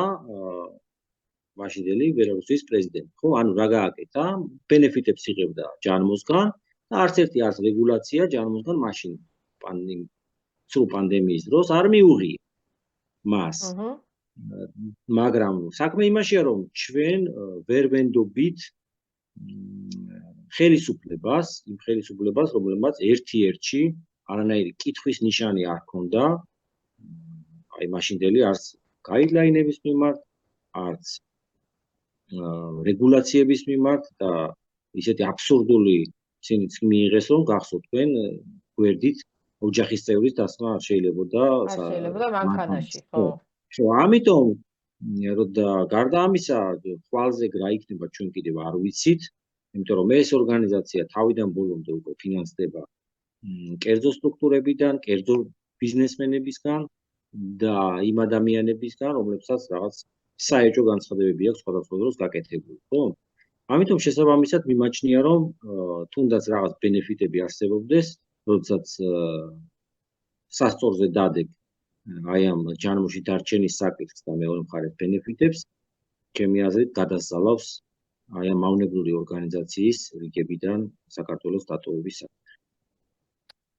მაშინდელი ბელარუსის პრეზიდენტი, ხო? ანუ რა გააკეთა, ბენეფიტებს იღებდა ჯანმოსგან და არც ერთი რეგულაცია ჯანმოსგან მაშინ პანდემიის დროს არ მიუღია მას. მაგრამ საქმე იმაშია, რომ ჩვენ ვერ ვენდობით ხელისუფლებას, რომელმაც ერთ-ერთში არანაირი კითხვის ნიშანი არ ჰქონდა აი მაშინდელი არც გაიდლაინების მიმართ, არც რეგულაციების მიმართ და ისეთი აბსურდული ცინიც მიიღეს, რომ გახსოვთ თქვენ გვერდით ოჯახის წევრის დასმა არ შეიძლებოდა მანქანაში, ხო? ამიტომ გარდა ამისა, ხვალზე რა იქნება ჩვენ კიდევ არ ვიცით, იმიტომ რომ ეს ორგანიზაცია თავიდან ბოლომდე უკვე ფინანსდება კერძო სტრუქტურებიდან, კერძო ბიზნესმენებისგან და იმ ადამიანებისგან, რომლებსაც რაღაც საეჭვო განცხადებები აქვს სხვადასხვა დროს გაკეთებული, ხო? ამიტომ შესაბამისად მიმაჩნია, რომ თუნდაც რაღაც ბენეფიტები არსებობდეს, როდესაც სასწორზე დადებ აი ამ ჯანმოში დარჩენის საკითხს და მეორე მხარეს ბენეფიტებს, ჩემი აზრით გადასწავლავს აი ამ მავნებლური ორგანიზაციის რიგებიდან საქართველოს დატოვების საკითხი.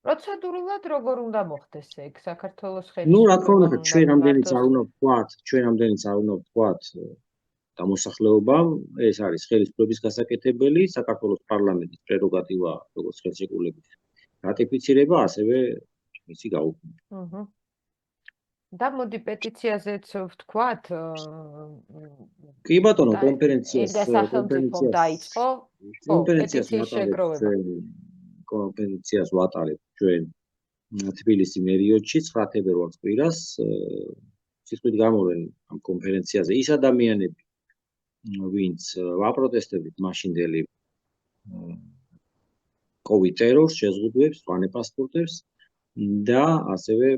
პროცედურულად როგორ უნდა მოხდეს ეგ საქართველოს რა თქმა უნდა, ჩვენ ამდენიც არ უნდა ვთქვათ დამოსახლეობამ, ეს არის ხელისუფლების გასაკეთებელი, საქართველოს პარლამენტის პრეროგატივა, როგორც ხელშეკრულების რატიფიცირება, ასევე მისი გაუქმება. და მოდი პეტიციაზეც ვთქვათ, კი ბატონო, კონფერენციას დაიწყო, პეტიციის შეგროვება. კონფერენციას ვატარებ ჩვენ თბილისის მერიოდში 9 თებერვალს კვირას, სიტყვით გამოვენ ამ კონფერენციაზე ის ადამიანები, ვინც ვაპროტესტებით მაშინდელი COVID ტერორს, შეზღუდვებს, ვანეპასპორტებს და ასევე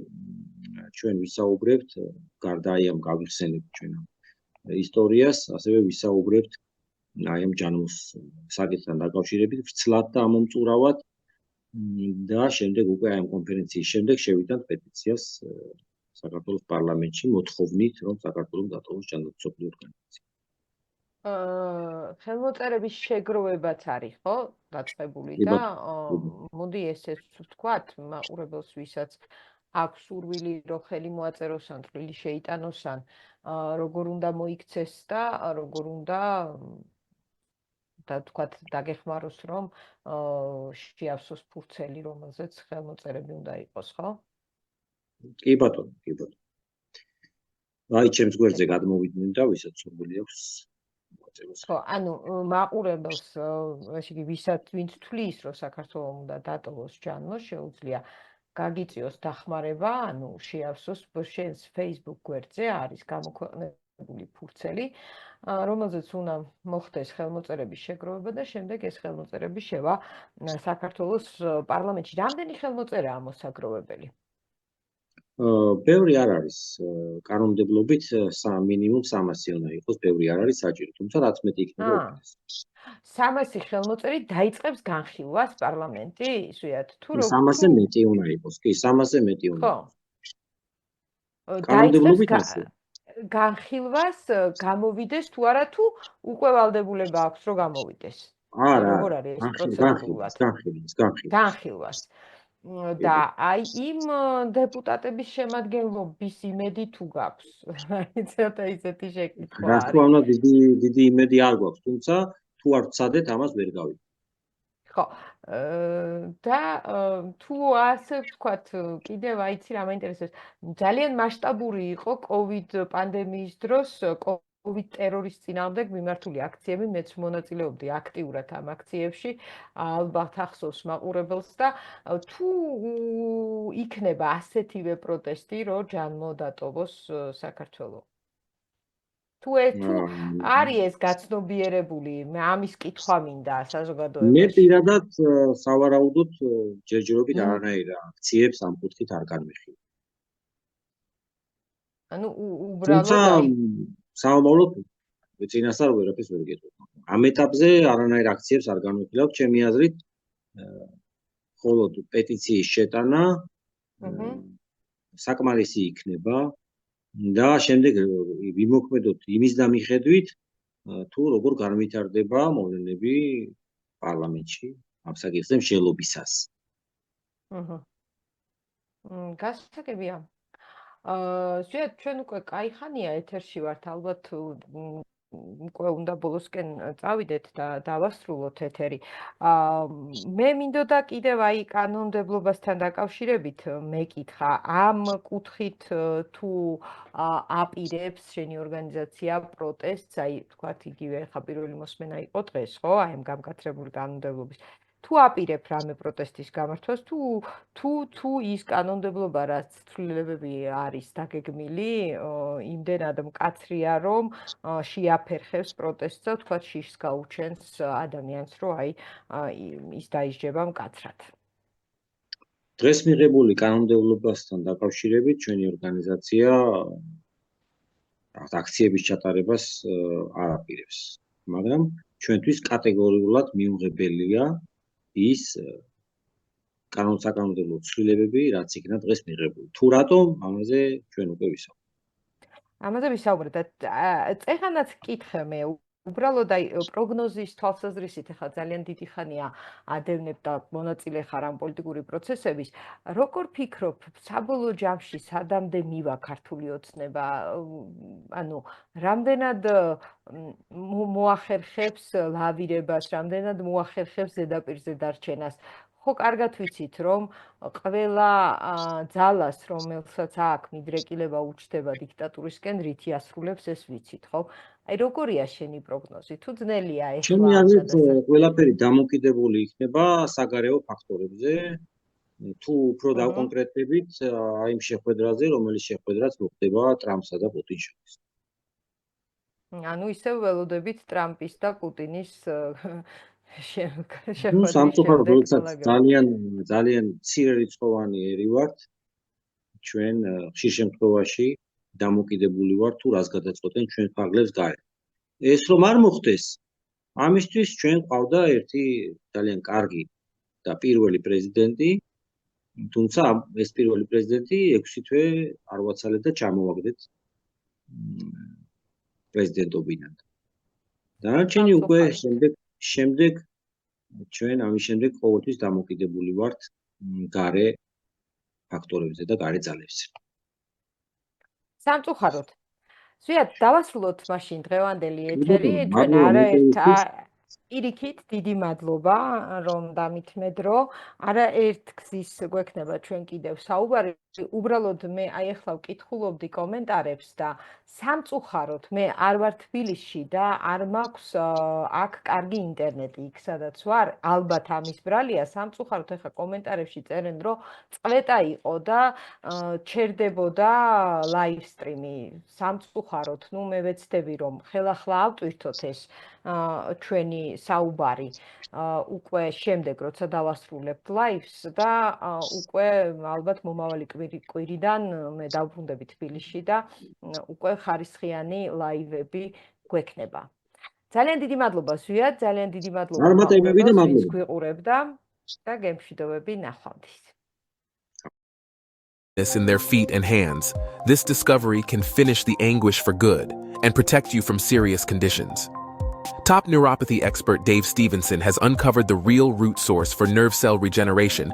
ჩვენ ვისაუბრებთ გარდა აი ამ გავიხსენებთ ჩვენ ისტორიას, ასევე ვისაუბრებთ აი ამ ჯანმოს საკითხთან დაკავშირებით ვრცლად და ამომწურავად და შემდეგ უკვე აი ამ კონფერენციის შემდეგ შევიტანთ პეტიციას საქართველოს პარლამენტში მოთხოვნით, რომ საქართველოს დატოვოს ჯანდაცვის ორგანიზაცია. ხელმოწერების შეგროვებაც არის, ხო? დაწყებული და მოდი ესეც ვთქვათ მაყურებელს, ვისაც აქვს სურვილი, რომ ხელი მოაწეროს ან წვლილი შეიტანოს ან როგორ უნდა მოიქცეს და როგორ უნდა და თქვათ დაგეხმაროს, რომ შეავსოს ფურცელი, რომელზეც ხელმოწერები უნდა იყოს, ხო? კი ბატონო, კი ბატონო. აი ჩემს გვერდზე გადმოვიდნენ და ვისაც სურვილი აქვს ხო, ანუ მაყურებელს, ესე იგი, ვინც თვლის, რომ საქართველოს უნდა დატოვოს ჯანმო, შეუძლია გაგიწიოს დახმარება, ანუ შეავსოს შენს Facebook გვერდზე არის გამოქვეყნებული ფურცელი, რომელზეც უნდა მოხდეს ხელმოწერების შეგროვება და შემდეგ ეს ხელმოწერები შევა საქართველოს პარლამენტში. რამდენი ხელმოწერაა მოსაგროვებელი? ბევრი არ არის კანონმდებლობით მინიმუმ 300 უნდა იყოს, ბევრი არ არის საჭირო, თუმცა რაც მეტი იქნება უკეთეს. 300 ხელმოწერი დაიწყებს განხილვას პარლამენტი, ისუიათ თუ 300-ზე მეტი უნდა იყოს, კი, 300-ზე მეტი უნდა ხო. იყოს. კანონმდებლობით ასე. განხილვას გამოვიდეს თუ არა თუ უკვე ვალდებულება აქვს რომ გამოვიდეს. არა, როგორ არის ეს პროცედურულად? განხილვას. და აი იმ დეპუტატების შემადგენლობის იმედი თუ გაქვს. ცოტა ისეთი შეკითხვა არის. რა თქმა უნდა, დიდი იმედი არ გვაქვს, თუმცა თუ არ ვცადეთ, ამას ვერ გავიგებ. ხო, და თუ ასე ვთქვათ, კიდევ აიცი რა მაინტერესებს, ძალიან მასშტაბური იყო COVID პანდემიის დროს, COVID ტერორის წინააღმდეგ მიმართული აქციები, მეც მონაწილეობდი აქტიურად ამ აქციებში, ალბათ ახსოვს მაყურებელს და თუ იქნება ასეთივე პროტესტი, რომ ჯანმოდატოვოს საქართველო. თუ არის ეს გაცნობიერებული, მე ამის კითხვა მინდა საზოგადოებაში. მე პირადად სავარაუდოდ ჯერჯერობით არანაირ აქციებს ამ კუთხით არ განვიხილავ. ანუ უბრალოდ საომავლოდ წინასწარ ვერაფერს ვერ გეტყვით. ამ ეტაპზე არანაირ აქციებს არ განვიხილავ, ჩემი აზრით, მხოლოდ პეტიციის შეტანა საკმარისი იქნება და შემდეგ ვიმოქმედოთ იმის დამიხედვით, თუ როგორ განვითარდება მოვლენები პარლამენტში ამ საკითხზე მსჯელობისას. გასაგებია. ზუსტად ჩვენ უკვე კაი ხანია ეთერში ვართ, ალბათ უკვე უნდა ბოლოსკენ წავიდეთ და დავასრულოთ ეთერი. მე მინდოდა კიდევ აი კანონმდებლობასთან დაკავშირებით მეკითხა, ამ კუთხით თუ აპირებს შენი ორგანიზაცია პროტესტს, აი თქვათ იგივე ხა პირველი მოსმენა იყო დღეს, ხო? აი ამ გამკაცრებული კანონმდებლობის თუ აპირებ რამე პროტესტის გამართვას, თუ ის კანონმდებლობა, რაც ცვლილებები არის დაგეგმილი, იმდენად მკაცრია, რომ შეაფერხებს პროტესტს და თქვათ შიშს გაუჩენს ადამიანს, რომ აი ის დაისჯება მკაცრად. დღეს მიღებული კანონმდებლობასთან დაკავშირებით ჩვენი ორგანიზაცია აქციების ჩატარებას არ აპირებს, მაგრამ ჩვენთვის კატეგორიულად მიუღებელია ის კანონსაკანონმდებლო ცვლილებები, რაც იქნა დღეს მიღებული. თუ რატომ, ამაზე ჩვენ უკვე ვისაუბრეთ. ამაზე ვისაუბრეთ და წეხანაც კითხე მე უბრალოდ აი პროგნოზის თვალსაზრისით ახლა ძალიან დიდი ხანია ადევნებ და მონაწილე ხარ ამ პოლიტიკური პროცესების. როგორ ფიქრობ, საბოლოო ჯამში სადამდე მივა ქართული ოცნება? ანუ რამდენად მოახერხებს ლავირებას, რამდენად მოახერხებს ზედაპირზე დარჩენას? ხო, კარგად ვიცით, რომ ყველა ძალას, რომელსაც აქ მიდრეკილება უჩნდება დიქტატურისკენ, რითი ასრულებს ეს ვიცით, ხო? აი როგორია შენი პროგნოზი? თუ ძნელია ეხლა? ჩემი აზრით, ყველაფერი დამოკიდებული იქნება საგარეო ფაქტორებზე. თუ უფრო დავკონკრეტებით, აი იმ შეხვედრაზე, რომელიც შეხვედრაც მოხდება ტრამპსა და პუტინს შორის. ანუ ისევ ველოდებით ტრამპის და პუტინის შეხვედრის სამწუხაროდ, როდესაც ძალიან მცირე რიცხოვანი ერი ვართ, ჩვენ ხშირ შემთხვევაში დამოკიდებული ვართ თუ რას გადაწყვეტენ ჩვენ ფარგლებს გარეთ. ეს რომ არ მოხდეს, ამისთვის ჩვენ ყავდა ერთი ძალიან კარგი და პირველი პრეზიდენტი, თუმცა ეს პირველი პრეზიდენტი 6 თვე არ ვაცალეთ და ჩამოვაგდეთ პრეზიდენტობიდან. დანარჩენი უკვე შემდეგ ჩვენ ამის შემდეგ ყოველთვის დამოკიდებული ვართ გარე ფაქტორებზე და გარე ძალებზე. სამწუხაროდ. ზუსტად დავასრულოთ მაშინ დღევანდელი ეთერი, ჩვენ არაერთ პირიქით დიდი მადლობა, რომ დამითმედრო. არაერთ გზის გვექნება ჩვენ კიდევ საუბარი. უბრალოდ მე აი ახლა ვკითხულობდი კომენტარებს და სამწუხაროდ მე არ ვარ თბილისში და არ მაქვს აქ კარგი ინტერნეტი იქ სადაც ვარ. ალბათ ამის ბრალია, სამწუხაროდ ახლა კომენტარებში წერენ, რომ წვეტა იყო და ჩერდებოდა live stream-ი. სამწუხაროდ, ნუ მე ვეცდები რომ ხელახლა ავტვირთოთ ეს ჩვენი საუბარი უკვე შემდეგ როცა დავასრულებთ live-ს და უკვე ალბათ მომავალი კვირიდან მე დავბრუნდები თბილისში და უკვე ხარისხიანი ლაივები გვექნება. ძალიან დიდი მადლობა ზვიად, ძალიან დიდი მადლობა. წარმატებები და მადლობა. გვიყურებდა და გემშვიდობები ნახვამდის. In their feet and hands, this discovery can finish the anguish for good and protect you from serious conditions. Top neuropathy expert Dave Stevenson has uncovered the real root source for nerve cell regeneration